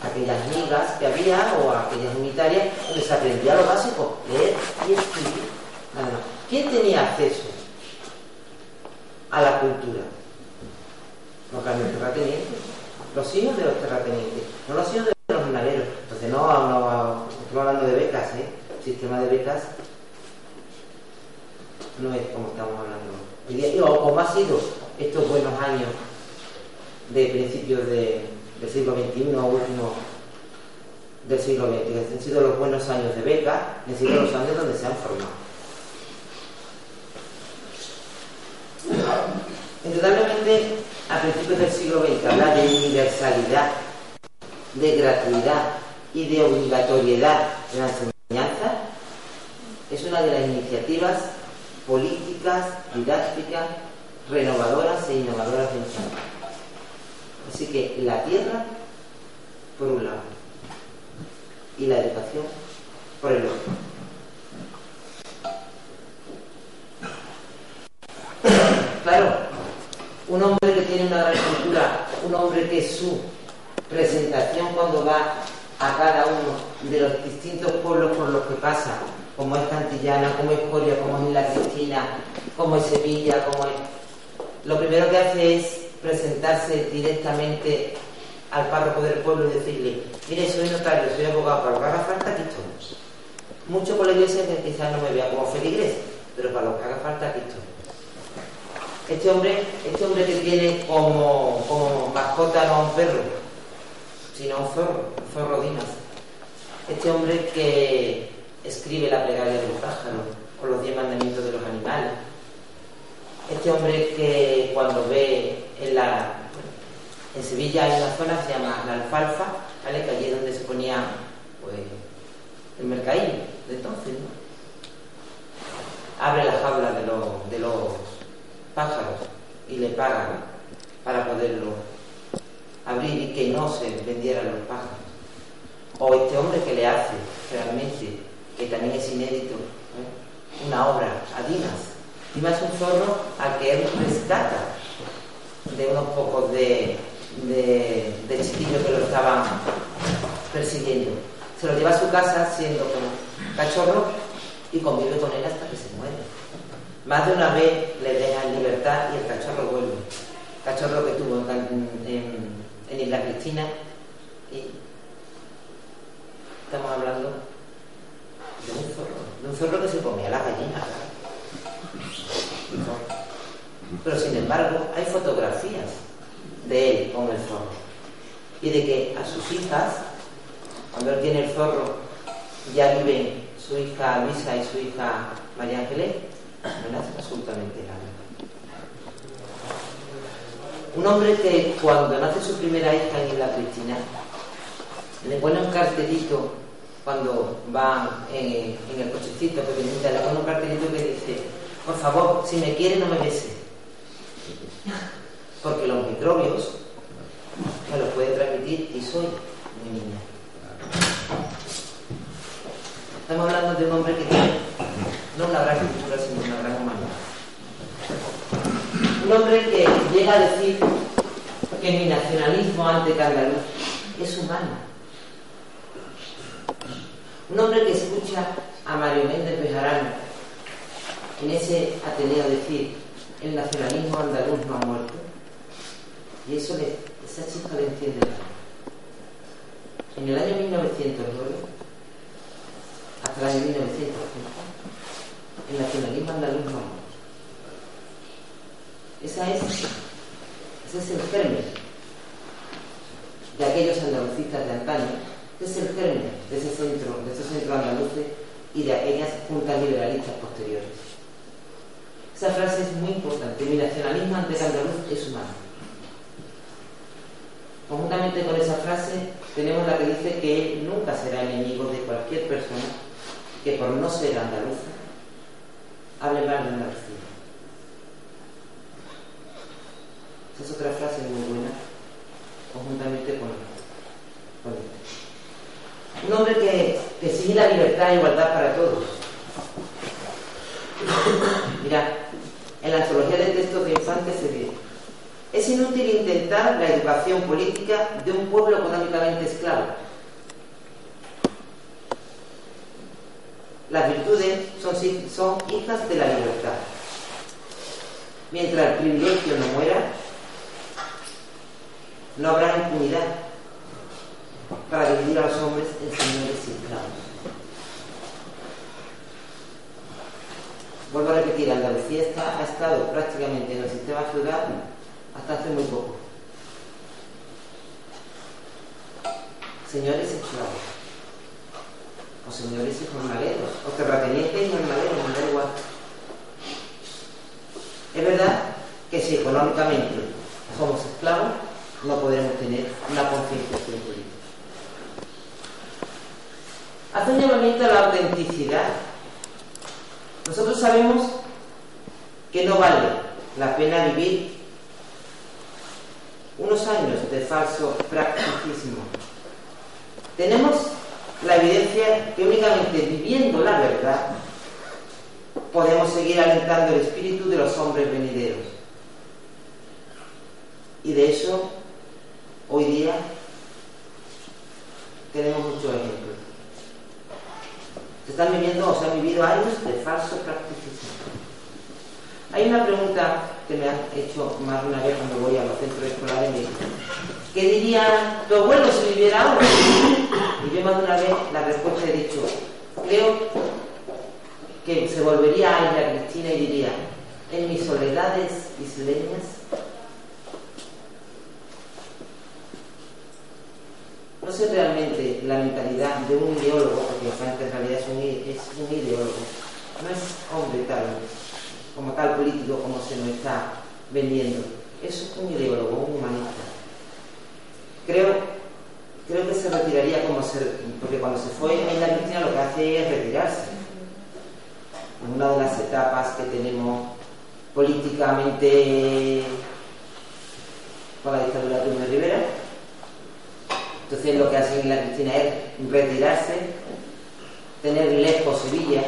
aquellas migas que había o aquellas unitarias donde se aprendía lo básico, leer y escribir, nada más. ¿Quién tenía acceso a la cultura? Los grandes terratenientes, los hijos de los terratenientes, no los hijos de los jornaleros. Entonces no estamos hablando de becas, el sistema de becas no es como estamos hablando hoy día, o como ha sido estos buenos años de principios del siglo XXI o último del siglo XX, que han sido los buenos años de beca, han sido los años donde se han formado. Indudablemente, a principios del siglo XX, hablar de universalidad, de gratuidad y de obligatoriedad en la enseñanza es una de las iniciativas políticas, didácticas, renovadoras e innovadoras de enseñanza. Así que la tierra por un lado y la educación por el otro. Claro, un hombre que tiene una gran cultura, un hombre que su presentación cuando va a cada uno de los distintos pueblos por los que pasa, como es Cantillana, como es Coria, como es Isla Cristina, como es Sevilla, como es... Lo primero que hace es presentarse directamente al párroco del pueblo y decirle: mire, soy notario, soy abogado, para lo que haga falta aquí estoy. Mucho por la iglesia que quizás no me vea como feligrés, pero para lo que haga falta aquí estoy. Este hombre que tiene como mascota no a un perro, sino a un zorro Dimas. Este hombre que escribe la plegaria del pájaro con los 10 mandamientos de los animales. Este hombre que cuando ve en Sevilla hay una zona que se llama La Alfalfa, ¿vale? Que allí es donde se ponía pues el mercadillo de entonces, ¿no? Abre la jaula de los pájaros y le pagan para poderlo abrir y que no se vendieran los pájaros. O este hombre que le hace realmente, que también es inédito, una obra a Dimas. Dimas es un zorro al que él rescata de unos pocos de chiquillos que lo estaban persiguiendo. Se lo lleva a su casa siendo como cachorro y convive con él hasta que se muere. Más de una vez le deja en libertad y el cachorro vuelve. Cachorro que tuvo en Isla Cristina, y estamos hablando de un zorro que se comía las gallinas. Pero sin embargo hay fotografías de él con el zorro y de que a sus hijas, cuando él tiene el zorro, ya viven su hija Luisa y su hija María Ángeles, no le hace absolutamente nada. Un hombre que cuando nace su primera hija en Isla Cristina le pone un cartelito cuando va en el cochecito pequeñito, le pone un cartelito que dice: por favor, si me quiere no me bese, porque los microbios me los puede transmitir y soy muy niña. Estamos hablando de un hombre que tiene no una gran cultura, sino una gran humanidad. Un hombre que llega a decir que mi nacionalismo ante andaluz es humano. Un hombre que escucha a Mario Méndez Bejarano en ese Ateneo decir: el nacionalismo andaluz no ha muerto, y esa chispa le enciende el alma. En el año 1909 hasta el año 1930 el nacionalismo andaluz no ha muerto. Ese es el germen de aquellos andalucistas de antaño, ese es el germen de estos centros andaluces y de aquellas juntas liberalistas posteriores. Esa frase es muy importante: mi nacionalismo ante el andaluz es humano. Conjuntamente con esa frase tenemos la que dice que él nunca será enemigo de cualquier persona que por no ser andaluza hable mal de Andalucía. Esa es otra frase muy buena, conjuntamente con esta. Un hombre que exige la libertad e igualdad para todos. Mirad, en la antología de textos de Infante se dice: es inútil intentar la educación política de un pueblo económicamente esclavo. Las virtudes son hijas de la libertad. Mientras el privilegio no muera, no habrá impunidad para dividir a los hombres en señores y esclavos. Vuelvo a repetir, Andalucía ha estado prácticamente en el sistema feudal hasta hace muy poco. Señores esclavos, o señores y jornaleros, o terratenientes y jornaleros, me da igual. Es verdad que si económicamente somos esclavos, no podremos tener una concienciación política. Hace un llamamiento a la autenticidad. Nosotros sabemos que no vale la pena vivir unos años de falso practicismo. Tenemos la evidencia que únicamente viviendo la verdad podemos seguir alentando el espíritu de los hombres venideros. Y de eso hoy día tenemos muchos ejemplos. Se han vivido años de falso practicismo. Hay una pregunta que me han hecho más de una vez cuando voy a los centros escolares y me dicen: ¿qué diría tu abuelo si viviera ahora? Y yo más de una vez la respuesta he dicho: creo que se volvería a ella Cristina y diría: en mis soledades isleñas no sé realmente la mentalidad de un ideólogo, porque Infante en realidad es un ideólogo, no es hombre tal, como tal político como se nos está vendiendo, es un ideólogo, un humanista. Creo que se retiraría porque cuando se fue Isla Cristina lo que hace es retirarse. En una de las etapas que tenemos políticamente con la dictadura de Primo de Rivera. Entonces lo que hace Isla Cristina es retirarse, tener lejos Sevilla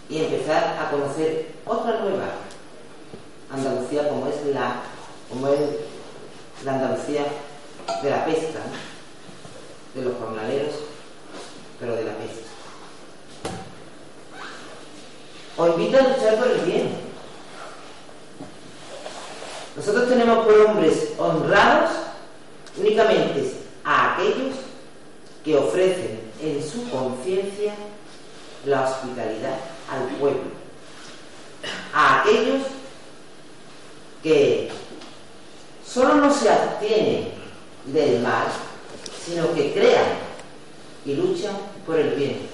y empezar a conocer otra nueva Andalucía como es la Andalucía de la pesca, ¿no? De los jornaleros, pero de la pesca. Os invito a luchar por el bien. Nosotros tenemos por hombres honrados únicamente a aquellos que ofrecen en su conciencia la hospitalidad al pueblo, a aquellos que solo no se abstienen del mal, sino que crean y luchan por el bien.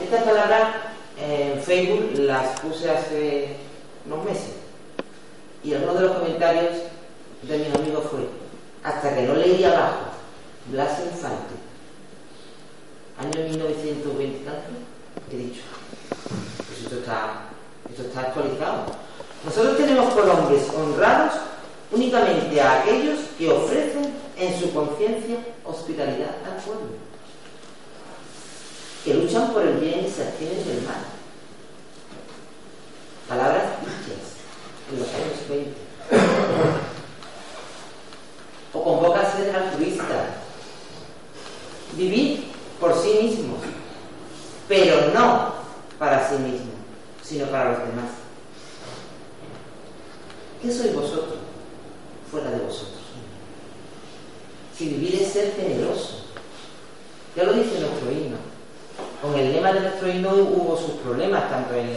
Estas palabras en Facebook las puse hace unos meses y uno de los comentarios de mis amigos fue: hasta que no leí abajo Blas Infante, año 1920 y tanto, he dicho, pues esto está actualizado. Nosotros tenemos por hombres honrados únicamente a aquellos que ofrecen en su conciencia hospitalidad al pueblo, que luchan por el bien y se abstienen del mal. Palabras dichas en los años 20. O convoca a ser altruista. vivir por sí mismos, pero no para sí mismos, sino para los demás. ¿Qué sois vosotros fuera de vosotros? Si vivir es ser generoso. Ya lo dice nuestro himno. Con el lema de nuestro himno hubo sus problemas, tanto en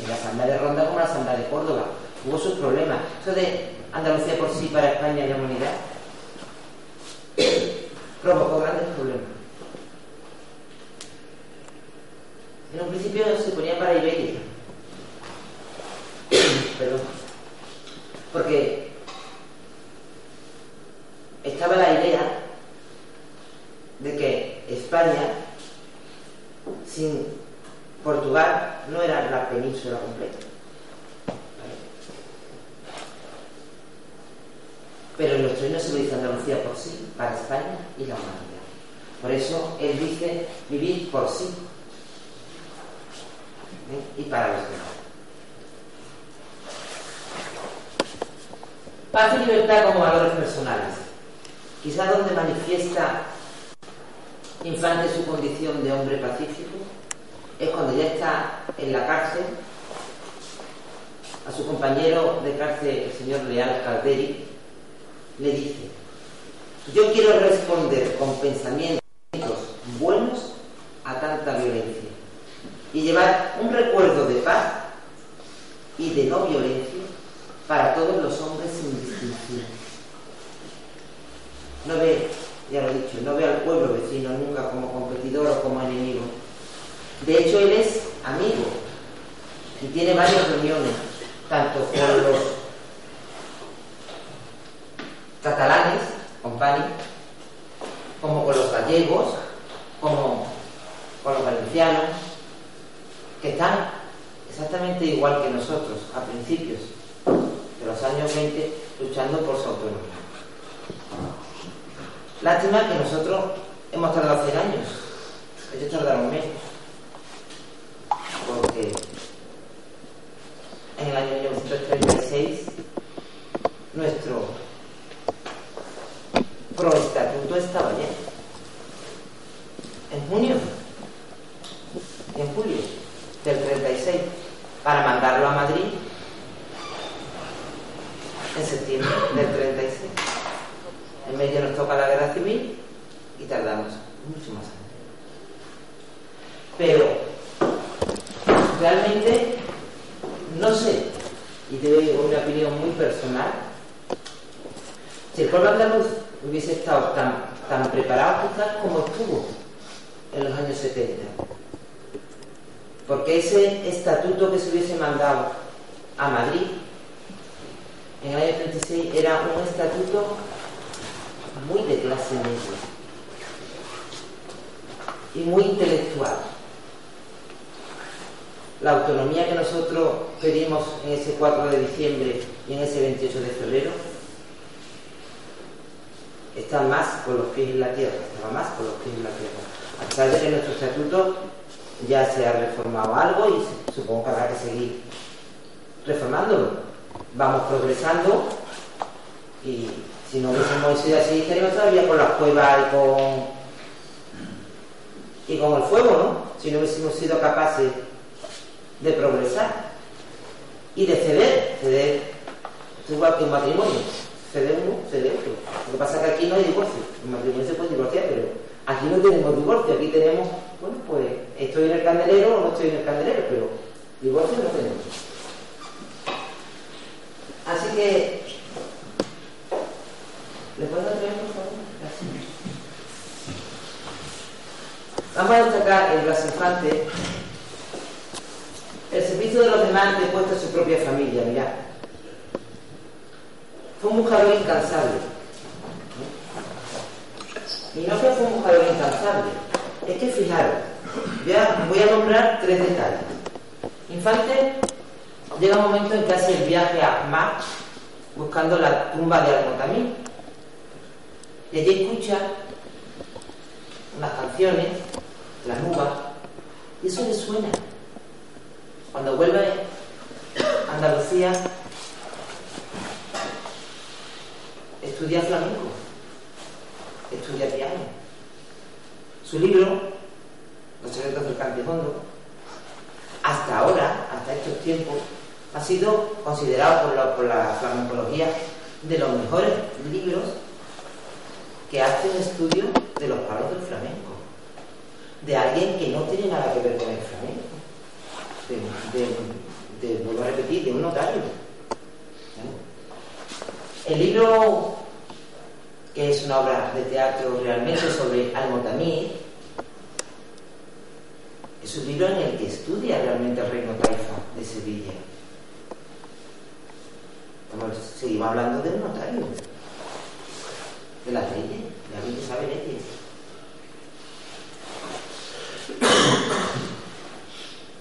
la Asamblea de Ronda como en la Asamblea de Córdoba. Hubo sus problemas. Eso de Andalucía por sí, para España y la humanidad, provocó grandes problemas. En un principio se ponía para Iberia. Perdón. Porque estaba la idea de que España sin Portugal no era la península completa. Pero en nuestro himno se lo dice Andalucía por sí, para España y la humanidad. Por eso él dice vivir por sí y para los demás. Paz y libertad como valores personales. Quizás donde manifiesta Infante su condición de hombre pacífico es cuando ya está en la cárcel. A su compañero de cárcel, el señor Leal Calderi, le dice: yo quiero responder con pensamientos buenos a tanta violencia y llevar un recuerdo de paz y de no violencia para todos los hombres sin distinción. No ve, ya lo he dicho, no ve al pueblo vecino nunca como competidor o como enemigo. De hecho, él es amigo y tiene varias reuniones, tanto con los catalanes, compani, como con los gallegos, como con los valencianos, que están exactamente igual que nosotros a principios de los años 20 luchando por su autonomía. Lástima que nosotros hemos tardado 100 años, ellos tardaron menos, porque en el año 1936 nuestro proestatuto estaba ya en junio y en julio del 36 para mandarlo a Madrid en septiembre del 36. En medio nos toca la guerra civil y tardamos mucho más años. Pero realmente no sé, y te doy una opinión muy personal, si el pueblo andaluz hubiese estado tan preparado quizás como estuvo en los años 70, porque ese estatuto que se hubiese mandado a Madrid en el año 36 era un estatuto muy de clase media y muy intelectual. La autonomía que nosotros pedimos en ese 4 de diciembre y en ese 28 de febrero está más con los pies en la tierra, estaba más con los pies en la tierra. A pesar de que nuestro estatuto ya se ha reformado algo y supongo que habrá que seguir reformándolo. Vamos progresando y si no hubiésemos sido así, estaríamos todavía con las cuevas y con el fuego, ¿no? Si no hubiésemos sido capaces de progresar y de ceder. Es igual que un matrimonio. Ceder uno, ceder otro. Lo que pasa es que aquí no hay divorcio. En matrimonio se puede divorciar, pero aquí no tenemos divorcio. Aquí tenemos, bueno, pues estoy en el candelero o no estoy en el candelero, pero divorcio no tenemos. Así que ¿le puedo traer, por favor? Gracias. Vamos a destacar en Blas Infante el servicio de los demás depuesto a su propia familia. Mirad, fue un buscador incansable. Y no que fue un buscador incansable, es que fijaros, voy a nombrar 3 detalles. Infante llega un momento en que hace el viaje a Mar buscando la tumba de Almotamí. Y allí escucha unas canciones, las nubes, y eso le suena. Cuando vuelve a Andalucía, estudia flamenco, estudia piano, Su libro, Los secretos del Cantejondo, hasta ahora, hasta estos tiempos, ha sido considerado por la flamencología de los mejores libros que hace un estudio de los palos del flamenco, de alguien que no tiene nada que ver con el flamenco, vuelvo a repetir, de un notario. El libro, que es una obra de teatro realmente sobre Al-Motamir, es un libro en el que estudia realmente el reino taifa de Sevilla. Seguimos hablando de un notario, de las leyes, de alguien que sabe leyes.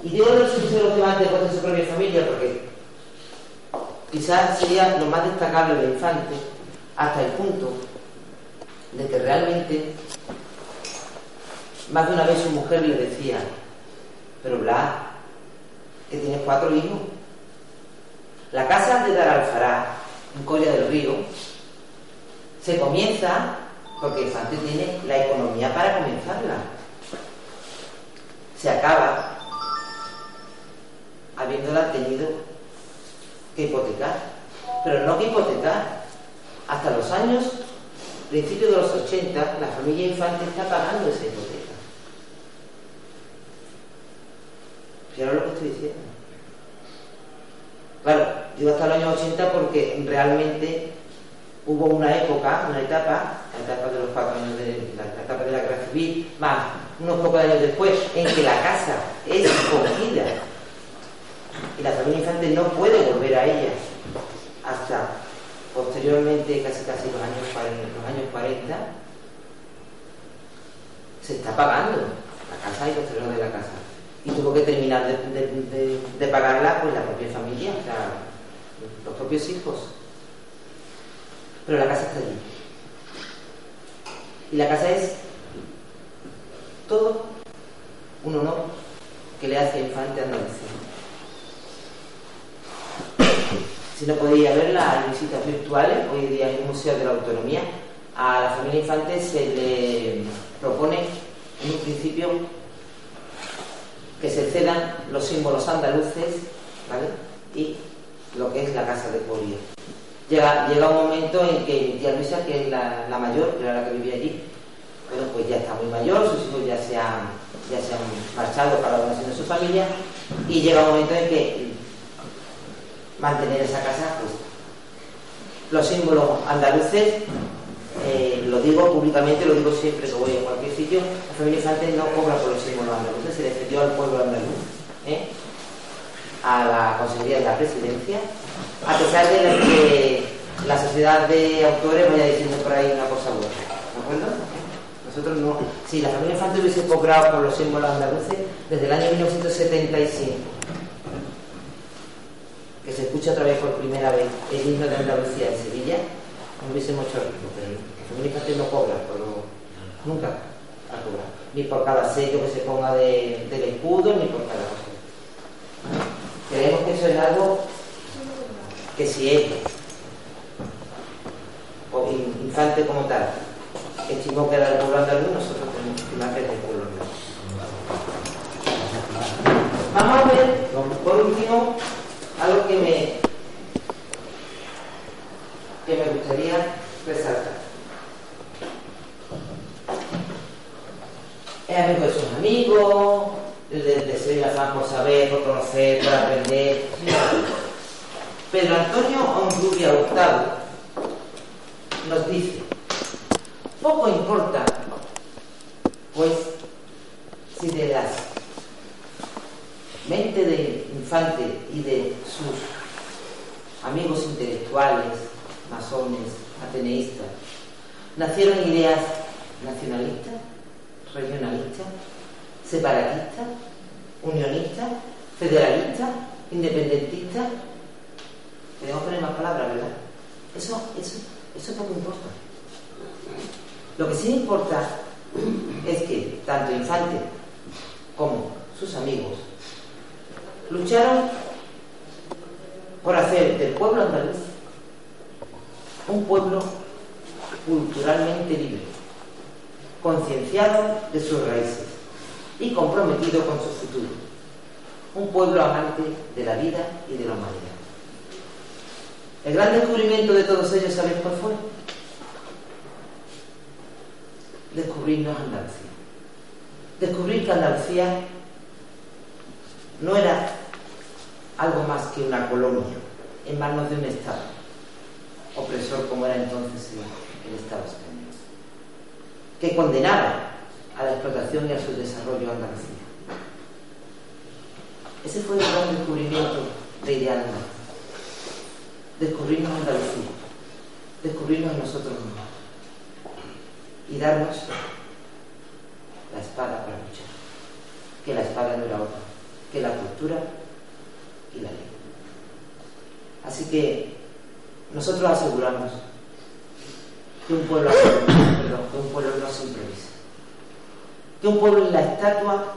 Y digo los temas de su propia familia porque quizás sería lo más destacable de Infante, hasta el punto de que realmente más de una vez su mujer le decía: pero Blas, que tienes 4 hijos, la casa de Dar Alfará, en Colla del Río, se comienza porque Infante tiene la economía para comenzarla, se acaba habiéndola tenido que hipotecar, pero no que hipotecar. Hasta los años, principios de los 80, la familia Infante está pagando esa hipoteca. Fijaros lo que estoy diciendo. Claro, digo hasta los años 80 porque realmente hubo una época, una etapa, la etapa de los 4 años la etapa de la guerra civil, más unos pocos años después, en que la casa es cogida y la familia Infante no puede volver a ella hasta posteriormente, casi los años 40, se está pagando la casa y los terrenos de la casa. Y tuvo que terminar de pagarla pues la propia familia, o sea, los propios hijos. Pero la casa está allí. Y la casa es todo un honor que le hace Infante a Andalucía. Si no podéis verla, hay visitas virtuales. Hoy día en el Museo de la Autonomía a la familia Infante se le propone en un principio que se cedan los símbolos andaluces, ¿vale? Y lo que es la casa de Polio. Llega un momento en que mi tía Luisa, que es la mayor, que era la que vivía allí, bueno, pues ya está muy mayor, sus hijos ya se han marchado para la donación de su familia, y llega un momento en que mantener esa casa, pues los símbolos andaluces, lo digo públicamente, lo digo siempre que voy a cualquier sitio, la familia Infante no cobra por los símbolos andaluces, se le cedió al pueblo andaluz, a la Consejería de la Presidencia, a pesar de que la sociedad de autores vaya diciendo por ahí una cosa u otra, ¿de acuerdo? Nosotros no. Si la familia Infante hubiese cobrado por los símbolos andaluces desde el año 1975, que se escucha otra vez por primera vez el himno de Andalucía en Sevilla, no hubiésemos hecho rico, pero la familia Infante no cobra, nunca ha cobrado, ni por cada sello que se ponga del escudo, ni por cada cosa. Creemos que eso es algo que si él, o Infante como tal, estimó que era el pueblo andaluz, nosotros tenemos que estimar que es el pueblo andaluz. Vamos a ver, por último, algo que me gustaría resaltar. Es amigo de sus amigos, el deseo y el afán por saber, por conocer, por aprender. Pedro Antonio Honrubia Hurtado nos dice: poco importa, pues, si de las mente de Infante y de sus amigos intelectuales, masones, ateneístas, nacieron ideas nacionalistas, regionalistas, separatistas, unionistas, federalistas, independentistas. Podemos poner más palabras, ¿verdad? Eso poco importa. Lo que sí importa es que tanto Infante como sus amigos lucharon por hacer del pueblo andaluz un pueblo culturalmente libre, concienciado de sus raíces y comprometido con su futuro. Un pueblo amante de la vida y de la humanidad. El gran descubrimiento de todos ellos, ¿sabéis cuál fue? Descubrirnos Andalucía. Descubrir que Andalucía no era algo más que una colonia en manos de un Estado opresor como era entonces el Estado español, que condenaba a la explotación y a su desarrollo a Andalucía. Ese fue el gran descubrimiento de Ideal Andalucía. Descubrirnos Andalucía, descubrirnos a nosotros mismos y darnos la espada para luchar, que la espada no era otra que la cultura y la ley. Así que nosotros aseguramos que un pueblo no se improvisa, que un pueblo es la estatua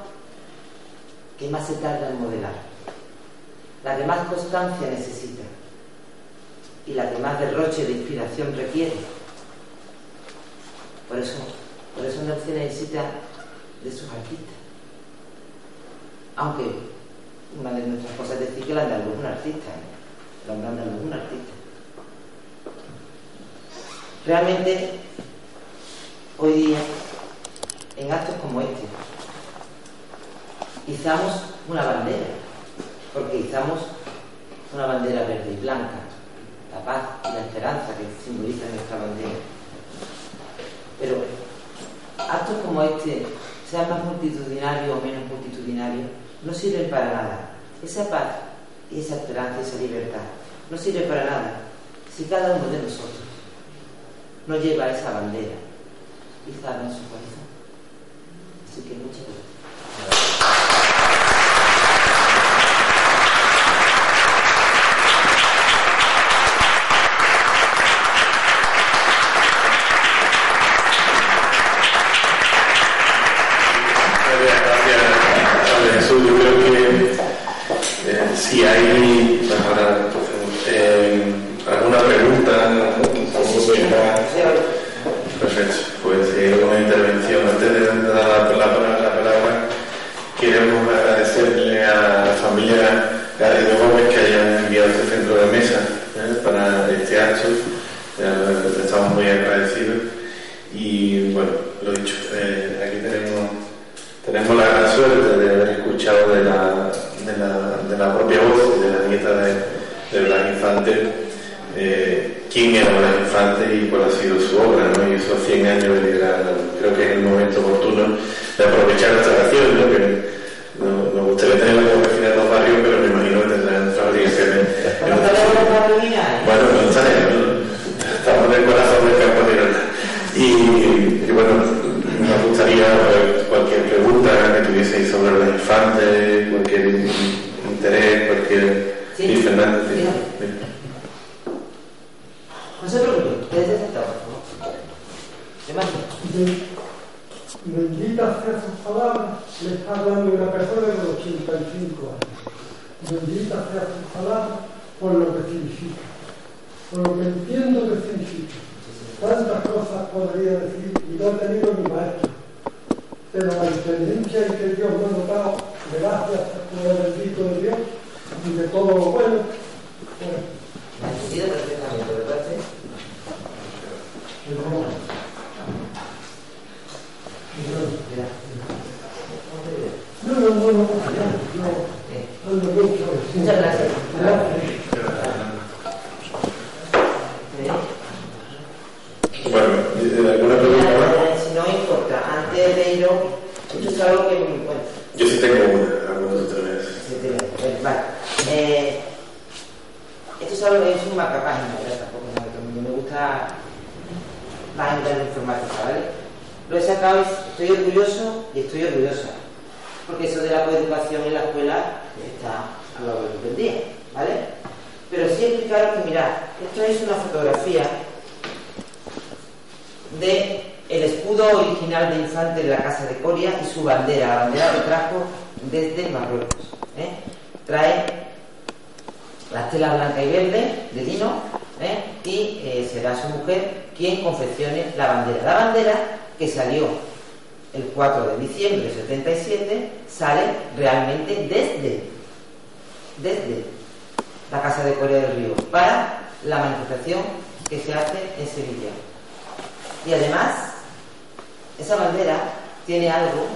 que más se tarda en modelar, la que más constancia necesita y la que más derroche de inspiración requiere. Por eso Andalucía necesita de sus artistas. Aunque una de nuestras cosas es decir que el andaluz es un artista, el hombre andaluz es un artista. Realmente, hoy día, en actos como este, izamos una bandera, porque izamos una bandera verde y blanca, la paz y la esperanza que simboliza nuestra bandera. Pero actos como este, sean más multitudinarios o menos multitudinarios, no sirven para nada. Esa paz y esa esperanza y esa libertad no sirve para nada si cada uno de nosotros no lleva esa bandera izada en su corazón. Así que muchas gracias. Jesús, yo creo que si hay alguna pregunta, perfecto, pues alguna intervención. Antes de dar la palabra, queremos agradecerle a la familia Garrido Gómez que hayan enviado este centro de mesa para este acto. Estamos muy agradecidos y bueno, lo dicho, aquí tenemos la gran suerte de haber escuchado de la propia voz y de la nieta de Blas Infante quién era Blas Infante y cuál ha sido su obra, ¿no? Y esos 100 años de liderazgo. Creo que es el momento oportuno de aprovechar esta ocasión, ¿no? Que nos gustaría tener la vecina de los barrios, pero me imagino que tendrán fabricaciones. Bueno, no está, estamos en el corazón del campo de Girona. Y bueno, nos gustaría cualquier pregunta que tuvieseis sobre Blas Infante, cualquier interés, cualquier... Sí, Fernando. Sí. No se preocupen, ustedes se sentaban, ¿no? Bendita sea sus palabras, le está hablando una persona de 85 años. Bendita sea sus palabras por lo que significa, por lo que entiendo que significa. Tantas cosas podría decir y no he tenido ni maestro, pero la inteligencia y que Dios me ha dotado, gracias por el bendito de Dios y de todo lo bueno. La entendido perfectamente, ¿verdad? Muchas gracias. Bueno, ¿alguna pregunta más? Si no importa, antes de ir, esto es algo que bueno. Yo sí tengo algunas otras veces. Vale. Esto es algo que es un marcapágina, ¿verdad? Porque me gusta más entrar en informática, ¿vale? Lo he sacado y estoy orgulloso y estoy orgullosa. Porque eso de la coeducación en la escuela está a lo largo del día, ¿vale? Pero sí explicaros que, mirad, esto es una fotografía de el escudo original de Infante en la casa de Coria y su bandera, la bandera que trajo desde Marruecos. Trae las telas blanca y verde de lino y será su mujer quien confeccione la bandera. La bandera que salió el 4 de diciembre del 77, sale realmente desde la Casa de Coria del Río para la manifestación que se hace en Sevilla. Y además, esa bandera tiene algo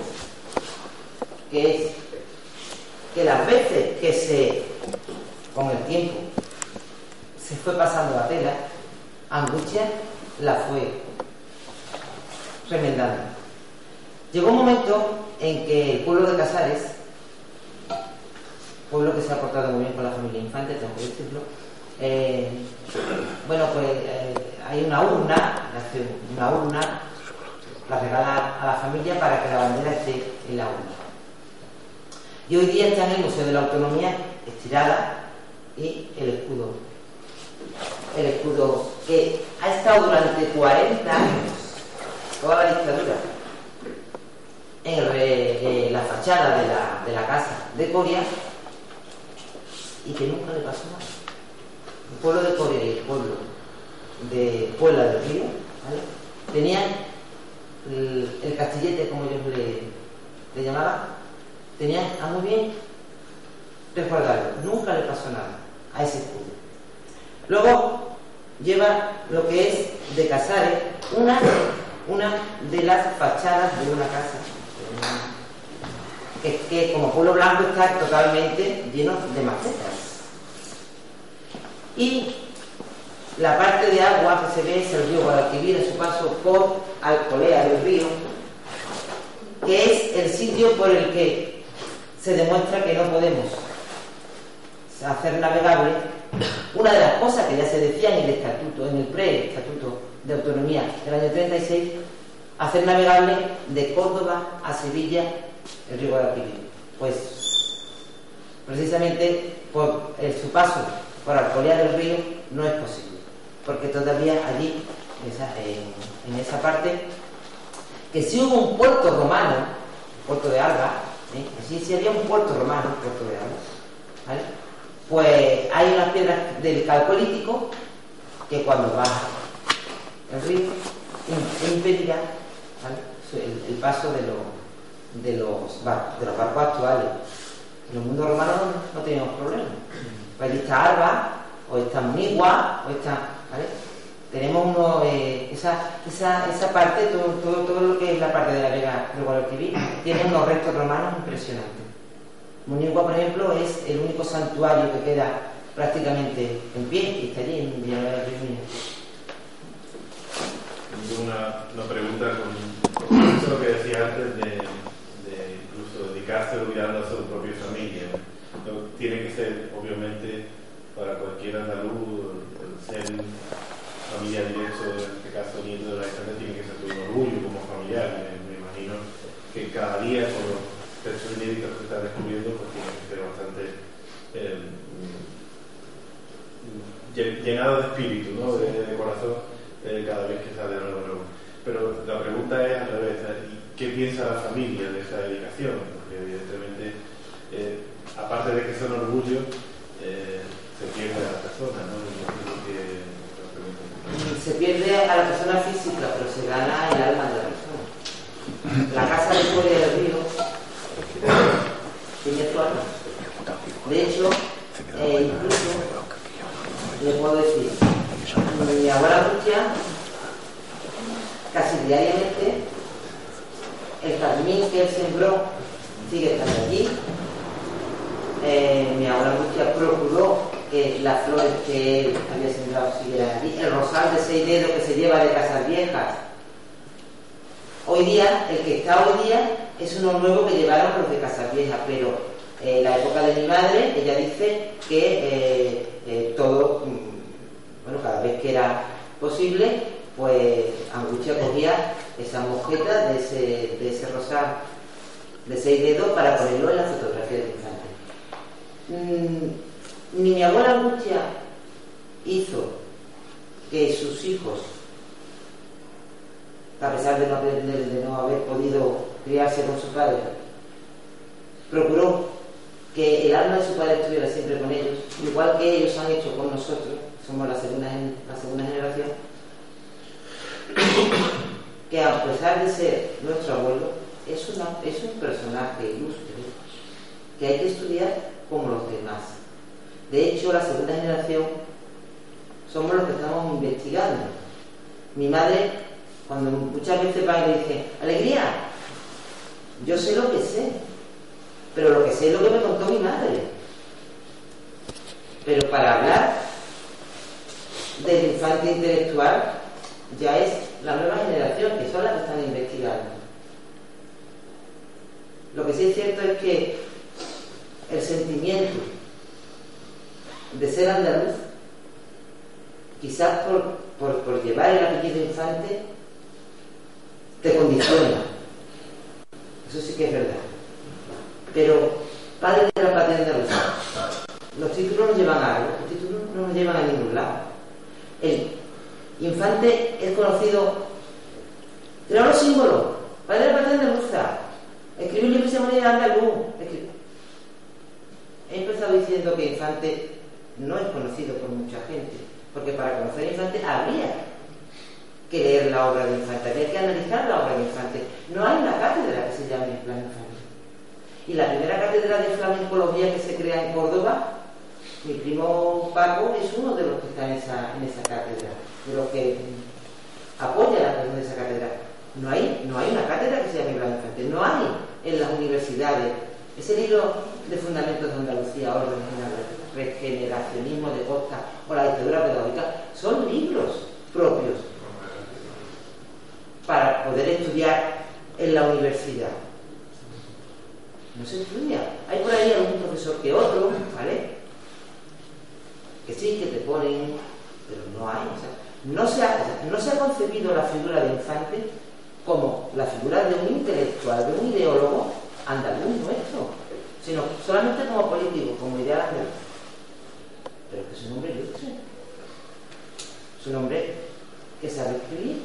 que es que las veces que con el tiempo se fue pasando la tela, Angutia la fue remendando. Llegó un momento en que el pueblo de Casares, pueblo que se ha portado muy bien con la familia Infante, tengo que decirlo, hay una urna, la regala a la familia para que la bandera esté en la urna. Y hoy día está en el Museo de la Autonomía estirada, y el escudo que ha estado durante 40 años, toda la dictadura, en la fachada de la casa de Coria, y que nunca le pasó nada. El pueblo de Coria y el pueblo de Puebla del Río, ¿vale?, tenían el castillete, como ellos le llamaban, tenían a muy bien resguardarlo. Nunca le pasó nada a ese escudo. Luego lleva lo que es de Casares, una de las fachadas de una casa que como pueblo blanco está totalmente lleno de macetas, y la parte de agua que se ve es el río Guadalquivir en su paso por Alcolea del Río, que es el sitio por el que se demuestra que no podemos hacer navegable una de las cosas que ya se decía en el estatuto, en el pre-estatuto de autonomía del año 36, hacer navegable de Córdoba a Sevilla el río Guadalquivir. Pues precisamente por su paso por Alcolea del Río no es posible, porque todavía allí, en esa parte, que sí hubo un puerto romano, puerto de Alba, sí había un puerto romano, puerto de Alba, ¿vale? Pues hay unas piedras del calcolítico que cuando baja el río impedirá, ¿vale?, el paso de los barcos actuales. En el mundo romano no teníamos problemas. Pues allí está Alba, o está Munigua, o está, ¿vale? Tenemos esa parte, todo lo que es la parte de la Vega del Guadalquivir, tiene unos restos romanos impresionantes. Munigua, por ejemplo, es el único santuario que queda prácticamente en pie, y está allí en Villanueva del Río. Tengo una pregunta con eso lo que decía antes de incluso dedicarse olvidando a su propia familia. Tiene que ser, obviamente, para cualquier andaluz, el ser familiar directo, en este caso nieto de la Alexandra, tiene que ser un orgullo como familiar. Me imagino que cada día con los textos inéditos que se están descubriendo, pues tiene que ser bastante llenado de espíritu, ¿no?, de corazón, cada vez que sale algo nuevo. Pero la pregunta es al revés, ¿qué piensa la familia de esa dedicación? Porque evidentemente, aparte de que son orgullo, se pierde a la persona, ¿no? Se pierde a la persona física, pero se gana el alma de la persona. La casa de Coria del Río tiene su alma. De hecho, incluso le puedo decir, mi abuela Lucia, casi diariamente, el jardín que él sembró sigue estando allí. Mi abuela Lucia procuró que las flores que él había sembrado siguieran allí. El rosal de 6 dedos que se lleva de Casas Viejas, hoy día, el que está hoy día es uno nuevo que llevaron los de Casas Viejas, pero en la época de mi madre, ella dice que todo, cada vez que era posible, pues Angutia cogía esa mosqueta de ese rosal de 6 dedos para ponerlo en la fotografía del infante. Ni mi abuela Angutia hizo que sus hijos, a pesar de no haber podido criarse con su padre, procuró que el alma de su padre estuviera siempre con ellos, igual que ellos han hecho con nosotros, somos la segunda generación, que a pesar de ser nuestro abuelo, es un personaje ilustre que hay que estudiar como los demás. De hecho, la segunda generación somos los que estamos investigando. Mi madre, cuando muchas veces va y le dice, Alegría, yo sé lo que sé, pero lo que sé es lo que me contó mi madre. Pero para hablar del infante intelectual ya es la nueva generación, que son las que están investigando. Lo que sí es cierto es que el sentimiento de ser andaluz, quizás por llevar el apellido infante, te condiciona. Eso sí que es verdad. Pero padre de la patria andaluza, los títulos nos llevan a algo, los títulos no nos llevan a ningún lado. El infante es conocido, creó los símbolos, padre de la patria andaluza, escribió un libro que se llama Andaluz. He empezado diciendo que Infante no es conocido por mucha gente, porque para conocer a Infante habría que leer la obra de Infante, habría que analizar la obra de Infante. No hay una cátedra que se llame Infante. Y la primera cátedra de flamencología que se crea en Córdoba, mi primo Paco es uno de los que está en esa cátedra, de los que apoya la creación de esa cátedra. No hay una cátedra que se llame Infante, no hay en las universidades. Ese libro de Fundamentos de Andalucía, Orden, Regeneracionismo de Costa o la Dictadura Pedagógica, son libros propios para poder estudiar en la universidad. No se estudia. Hay por ahí algún profesor que otro, ¿vale? Que sí, que te ponen, pero no hay. O sea, no se ha concebido la figura de Infante como la figura de un intelectual, de un ideólogo andaluz nuestro, sino solamente como político, como ideal. Pero que es un hombre ilustre, es un hombre que sabe escribir,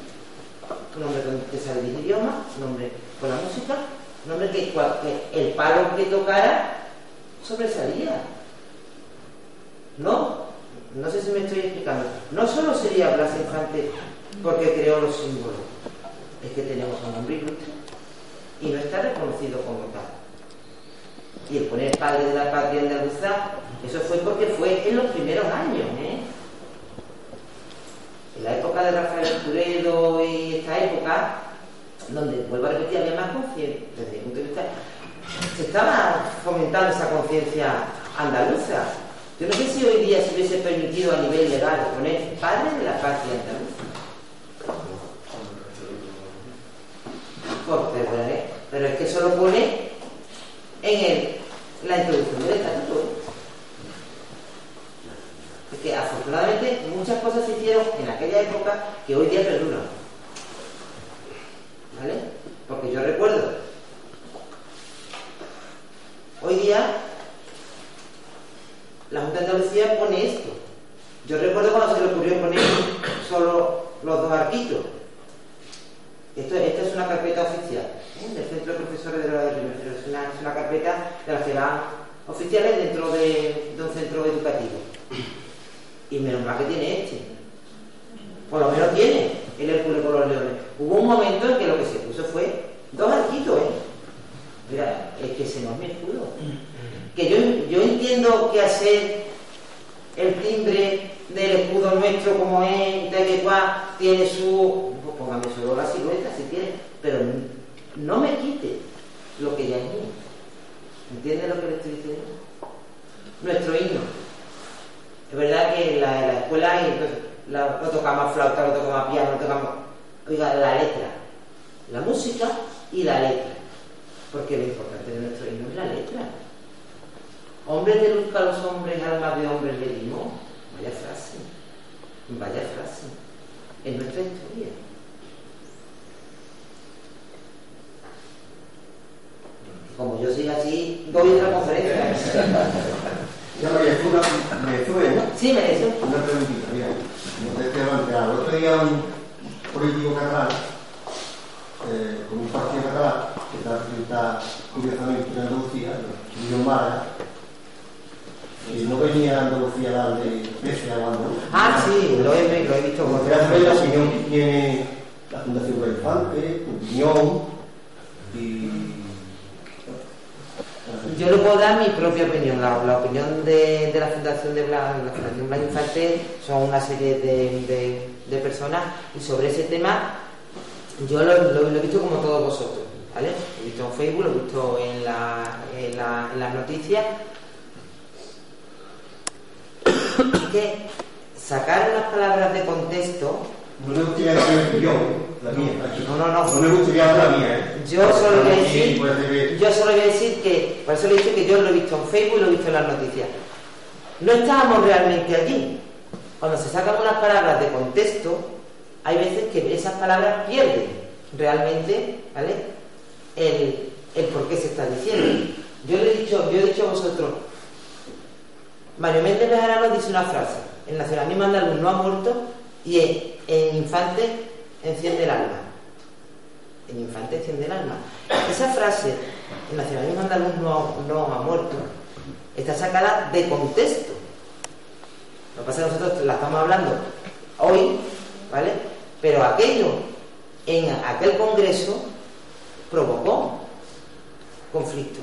un hombre que sabe 10 idiomas, un hombre con la música, un hombre que el palo que tocara sobresalía. No sé si me estoy explicando. No solo sería Blas Infante porque creó los símbolos, es que tenemos a un hombre ilustre y no está reconocido como tal. Y el poner padre de la patria andaluza, eso fue porque fue en los primeros años, en la época de Rafael Escuredo y esta época, donde, vuelvo a repetir, había más conciencia, desde mi punto de vista, se estaba fomentando esa conciencia andaluza. Yo no sé si hoy día se hubiese permitido a nivel legal poner padre de la patria andaluza. Pero es que eso lo pone en la introducción del estatuto. Es que afortunadamente muchas cosas se hicieron en aquella época que hoy día perduran, ¿vale? Porque yo recuerdo hoy día la Junta de Andalucía pone esto. Yo recuerdo cuando se le ocurrió poner solo los 2 arquitos. Esta es una carpeta oficial del Centro de Profesores de la de Primero. Es una carpeta de las que van oficiales dentro de un centro educativo. Y menos mal que tiene este. Por lo menos tiene el Hércules con los leones. Hubo un momento en que lo que se puso fue 2 arquitos, Mira, es que ese no es mi escudo. Que yo entiendo que hacer el timbre del escudo nuestro como es, que tiene su... Pues póngame solo la silueta si quiere, pero no me quite lo que ya es mío. ¿Entiende lo que le estoy diciendo? Nuestro himno. Es verdad que en la escuela no tocamos flauta, no tocamos piano, no tocamos... Oiga, la letra, la música y la letra. Porque lo importante de nuestro himno es la letra. Hombres de luz que a los hombres, almas de hombres le dimos. Vaya frase. En nuestra historia. Como yo siga así, doy otra conferencia. Ya María, me sube, ¿no? Sí, me sube. Una preguntita, mira. No te planteaba. El otro día un político catalán, con un partido catalán, que está curiosamente en Andalucía, Guillón Mara, y no venía a Andalucía a darle pese a Andalucía. Ah, sí, lo he visto. Como quería saber la opinión que tiene la Fundación del Infante, tu opinión, Y yo le puedo dar mi propia opinión. La opinión de la Fundación de Blas, la Fundación Blas Infante, son una serie de personas, y sobre ese tema yo lo he visto como todos vosotros, ¿vale? Lo he visto en Facebook, lo he visto en las noticias. Es que sacar unas palabras de contexto. no me gustaría decir yo, la mía. No me gustaría dar la mía, Yo solo voy a decir que, por eso le he dicho que yo lo he visto en Facebook y lo he visto en las noticias. No estábamos realmente allí. Cuando se sacan unas palabras de contexto, hay veces que esas palabras pierden realmente, ¿vale?, el por qué se está diciendo. Yo he dicho a vosotros, Mario Méndez Bejarano dice una frase: el nacionalismo andaluz no ha muerto, y en Infante enciende el alma. En Infante enciende el alma. Esa frase, el nacionalismo andaluz no ha muerto, está sacada de contexto. Lo que pasa es que nosotros la estamos hablando hoy, ¿vale? Pero aquello, en aquel congreso, provocó conflicto.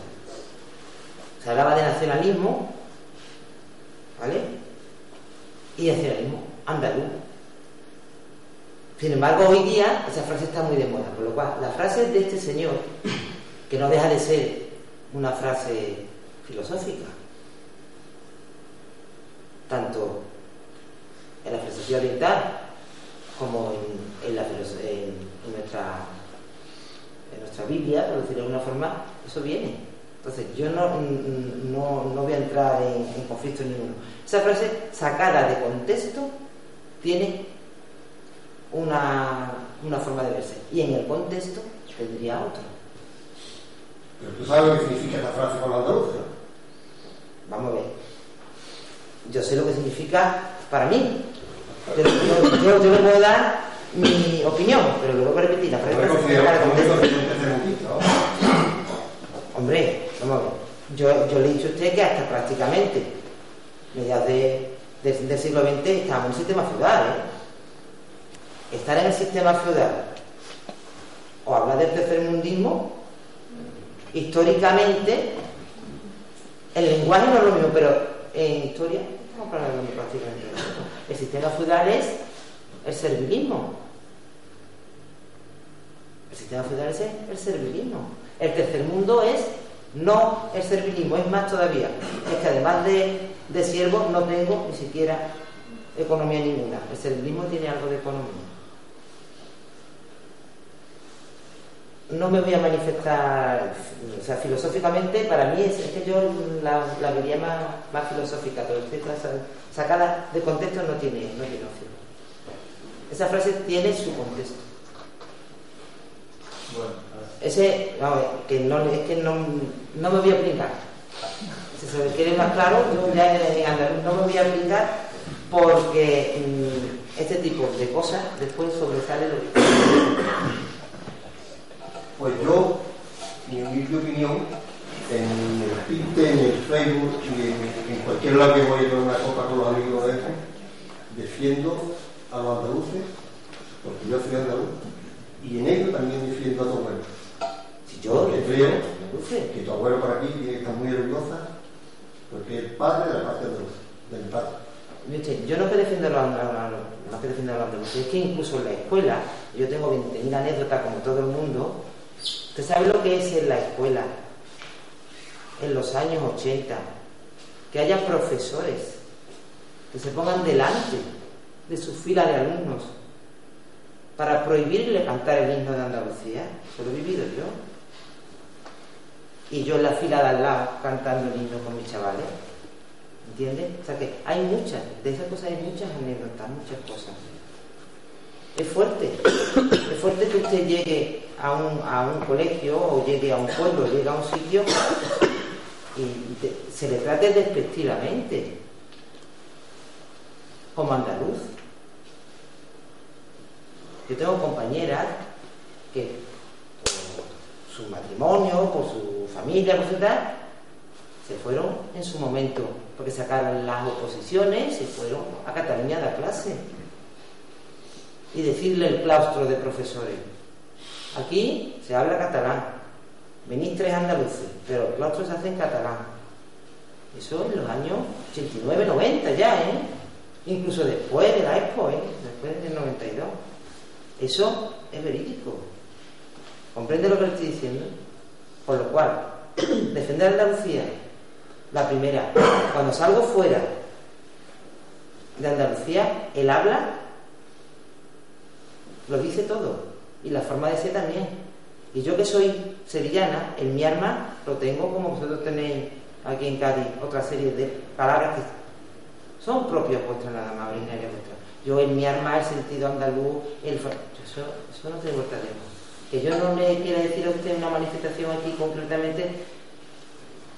Se hablaba de nacionalismo, ¿vale?, y nacionalismo andaluz. Sin embargo, hoy día esa frase está muy de moda, por lo cual la frase de este señor, que no deja de ser una frase filosófica, tanto en la filosofía oriental como en nuestra Biblia, por decirlo de alguna forma, eso viene. Entonces yo no voy a entrar en conflicto ninguno. Esa frase sacada de contexto tiene una forma de verse, y en el contexto tendría otro. Pero tú sabes lo que significa esta frase con la andaluza. Vamos a ver. Yo sé lo que significa para mí. Yo le puedo dar mi opinión, pero luego voy a repetir la frase. Hombre, vamos a ver. Yo le he dicho a usted que hasta prácticamente mediados del siglo XX estábamos en un sistema feudal, ¿eh? Estar en el sistema feudal o hablar del tercermundismo, históricamente el lenguaje no es lo mismo, pero en historia estamos hablando prácticamente. El sistema feudal es el servilismo. El sistema feudal es el servilismo. El tercer mundo es no el servilismo, es más todavía. Es que además de siervos no tengo ni siquiera economía ninguna. El servilismo tiene algo de economía. No me voy a manifestar, o sea, filosóficamente, para mí es que yo la vería más filosófica, pero usted sacada de contexto no tiene opción. Esa frase tiene su contexto. Ese, vamos, que no me voy a aplicar. Si se me quiere más claro, yo ya en andaluz no me voy a aplicar, porque este tipo de cosas después sobresale lo que... Pues yo, mi humilde opinión, en el Twitter, en el Facebook y en cualquier lado que voy a tomar una copa con los amigos de esto, defiendo a los andaluces, porque yo soy andaluz, y en ello también defiendo a tu abuelo. Si yo creo que tu abuelo por aquí tiene que estar muy orgullosa, porque es padre de la parte andaluza, de mi padre. Yo no que defiendo a los andaluces, es que incluso en la escuela, yo tengo 20.000 anécdotas como todo el mundo. ¿Usted sabe lo que es en la escuela en los años 80? Que haya profesores que se pongan delante de su fila de alumnos para prohibirle cantar el himno de Andalucía. Eso lo he vivido yo. Y yo en la fila de al lado cantando el himno con mis chavales. ¿Entiendes? O sea que hay muchas, de esas cosas hay muchas anécdotas, muchas cosas. Es fuerte que usted llegue a un colegio, o llegue a un pueblo, llegue a un sitio y se le trate despectivamente como andaluz. Yo tengo compañeras que por su matrimonio, por su familia, por su tal, se fueron en su momento porque sacaron las oposiciones, se fueron a Cataluña a dar clase y decirle el claustro de profesores: aquí se habla catalán, venís 3 andaluces, pero el claustro se hace en catalán. Eso en los años 89, 90 ya, incluso después de la Expo, después del 92. Eso es verídico. ¿Comprende lo que le estoy diciendo? Por lo cual, defender a Andalucía, la primera, cuando salgo fuera de Andalucía, el habla lo dice todo, y la forma de ser también. Y yo que soy sevillana, en mi arma lo tengo como vosotros tenéis aquí en Cádiz, otra serie de palabras que son propias vuestras nada más, originarias vuestras. Yo en mi arma el sentido andaluz, eso no tiene vuelta de hoja. Que yo no le quiera decir a usted una manifestación aquí concretamente,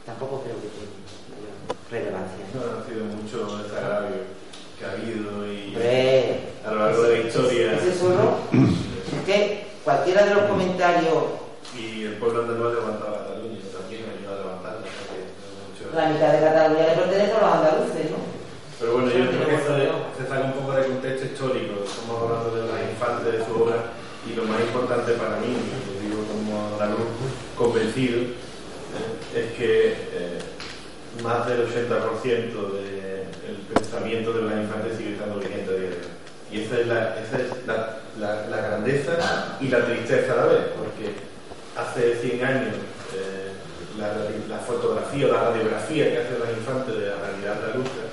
tampoco creo que tenga mayor relevancia. No ha sido mucho desagravio que ha habido y a lo largo de la historia. Ese solo, es que cualquiera de los comentarios. Y el pueblo andaluz ha levantado a Cataluña, también ayuda a levantarla. La mitad de Cataluña le pertenece a los andaluces, ¿no? Pero bueno, yo creo que se saca un poco de contexto histórico. Estamos hablando de las infantes de su obra y lo más importante para mí, lo digo como andaluz convencido, es que más del 80% del pensamiento de las infantes sigue estando vigente a día de hoy. Y esa es la grandeza y la tristeza a la vez, porque hace 100 años la fotografía o la radiografía que hacen las infantes de la realidad andaluza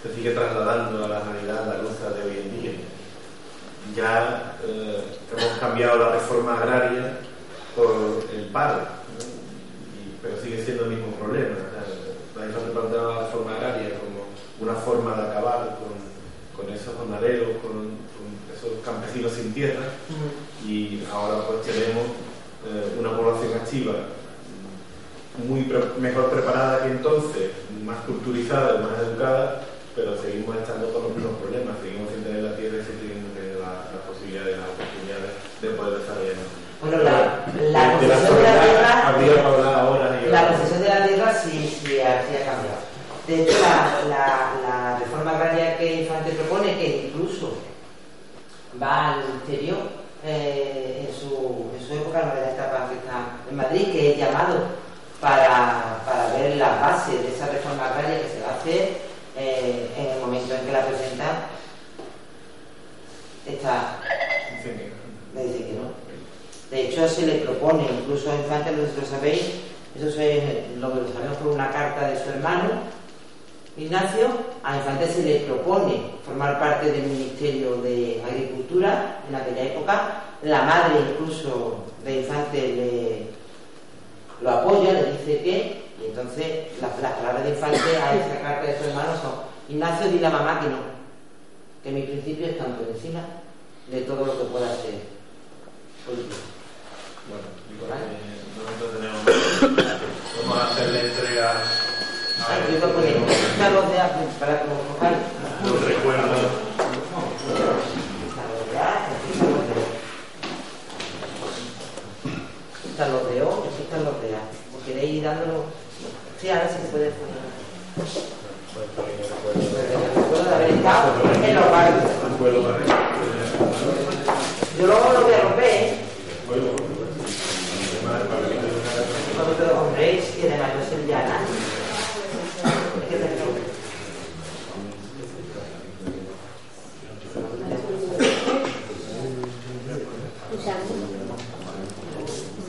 se sigue trasladando a la realidad andaluza de hoy en día. Ya hemos cambiado la reforma agraria por el paro, pero sigue siendo el mismo problema. La infante planteaba la reforma agraria como una forma de acabar con esos jornaleros, con esos campesinos sin tierra, y ahora pues tenemos una población activa mejor preparada que entonces, más culturizada, más educada, pero seguimos estando con los mismos problemas, seguimos sin tener la tierra y sin tener las posibilidades, las oportunidades de poder desarrollarnos. Bueno, la concesión de la tierra, habría que hablar ahora. La concesión de la tierra sí ha cambiado. De hecho, la reforma agraria que Infante propone, que incluso va al ministerio en su época, no de la etapa que está en Madrid, que es llamado para ver las bases de esa reforma agraria que se va a hacer en el momento en que la presenta. Me dice que no. De hecho, se le propone, incluso a Infante, lo sabéis, eso es lo que lo sabemos por una carta de su hermano Ignacio. A Infante se le propone formar parte del Ministerio de Agricultura en aquella época. La madre incluso de Infante lo apoya, le dice que, y entonces las palabras de Infante a esa carta de su hermano son: Ignacio, dile a mamá que no, que mi principio está por encima de todo lo que pueda ser político. Bueno, nosotros tenemos. Vamos a hacerle entrega a los recuerdos. Están los de O, están los de A. ¿O queréis ir dándolo? Sí, ahora sí se puede poner. Recuerdo de haber estado en los barrios. Yo luego lo voy a romper, cuando te lo compréis, y además no es el llana. Es que te lo...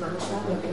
Vamos a lo que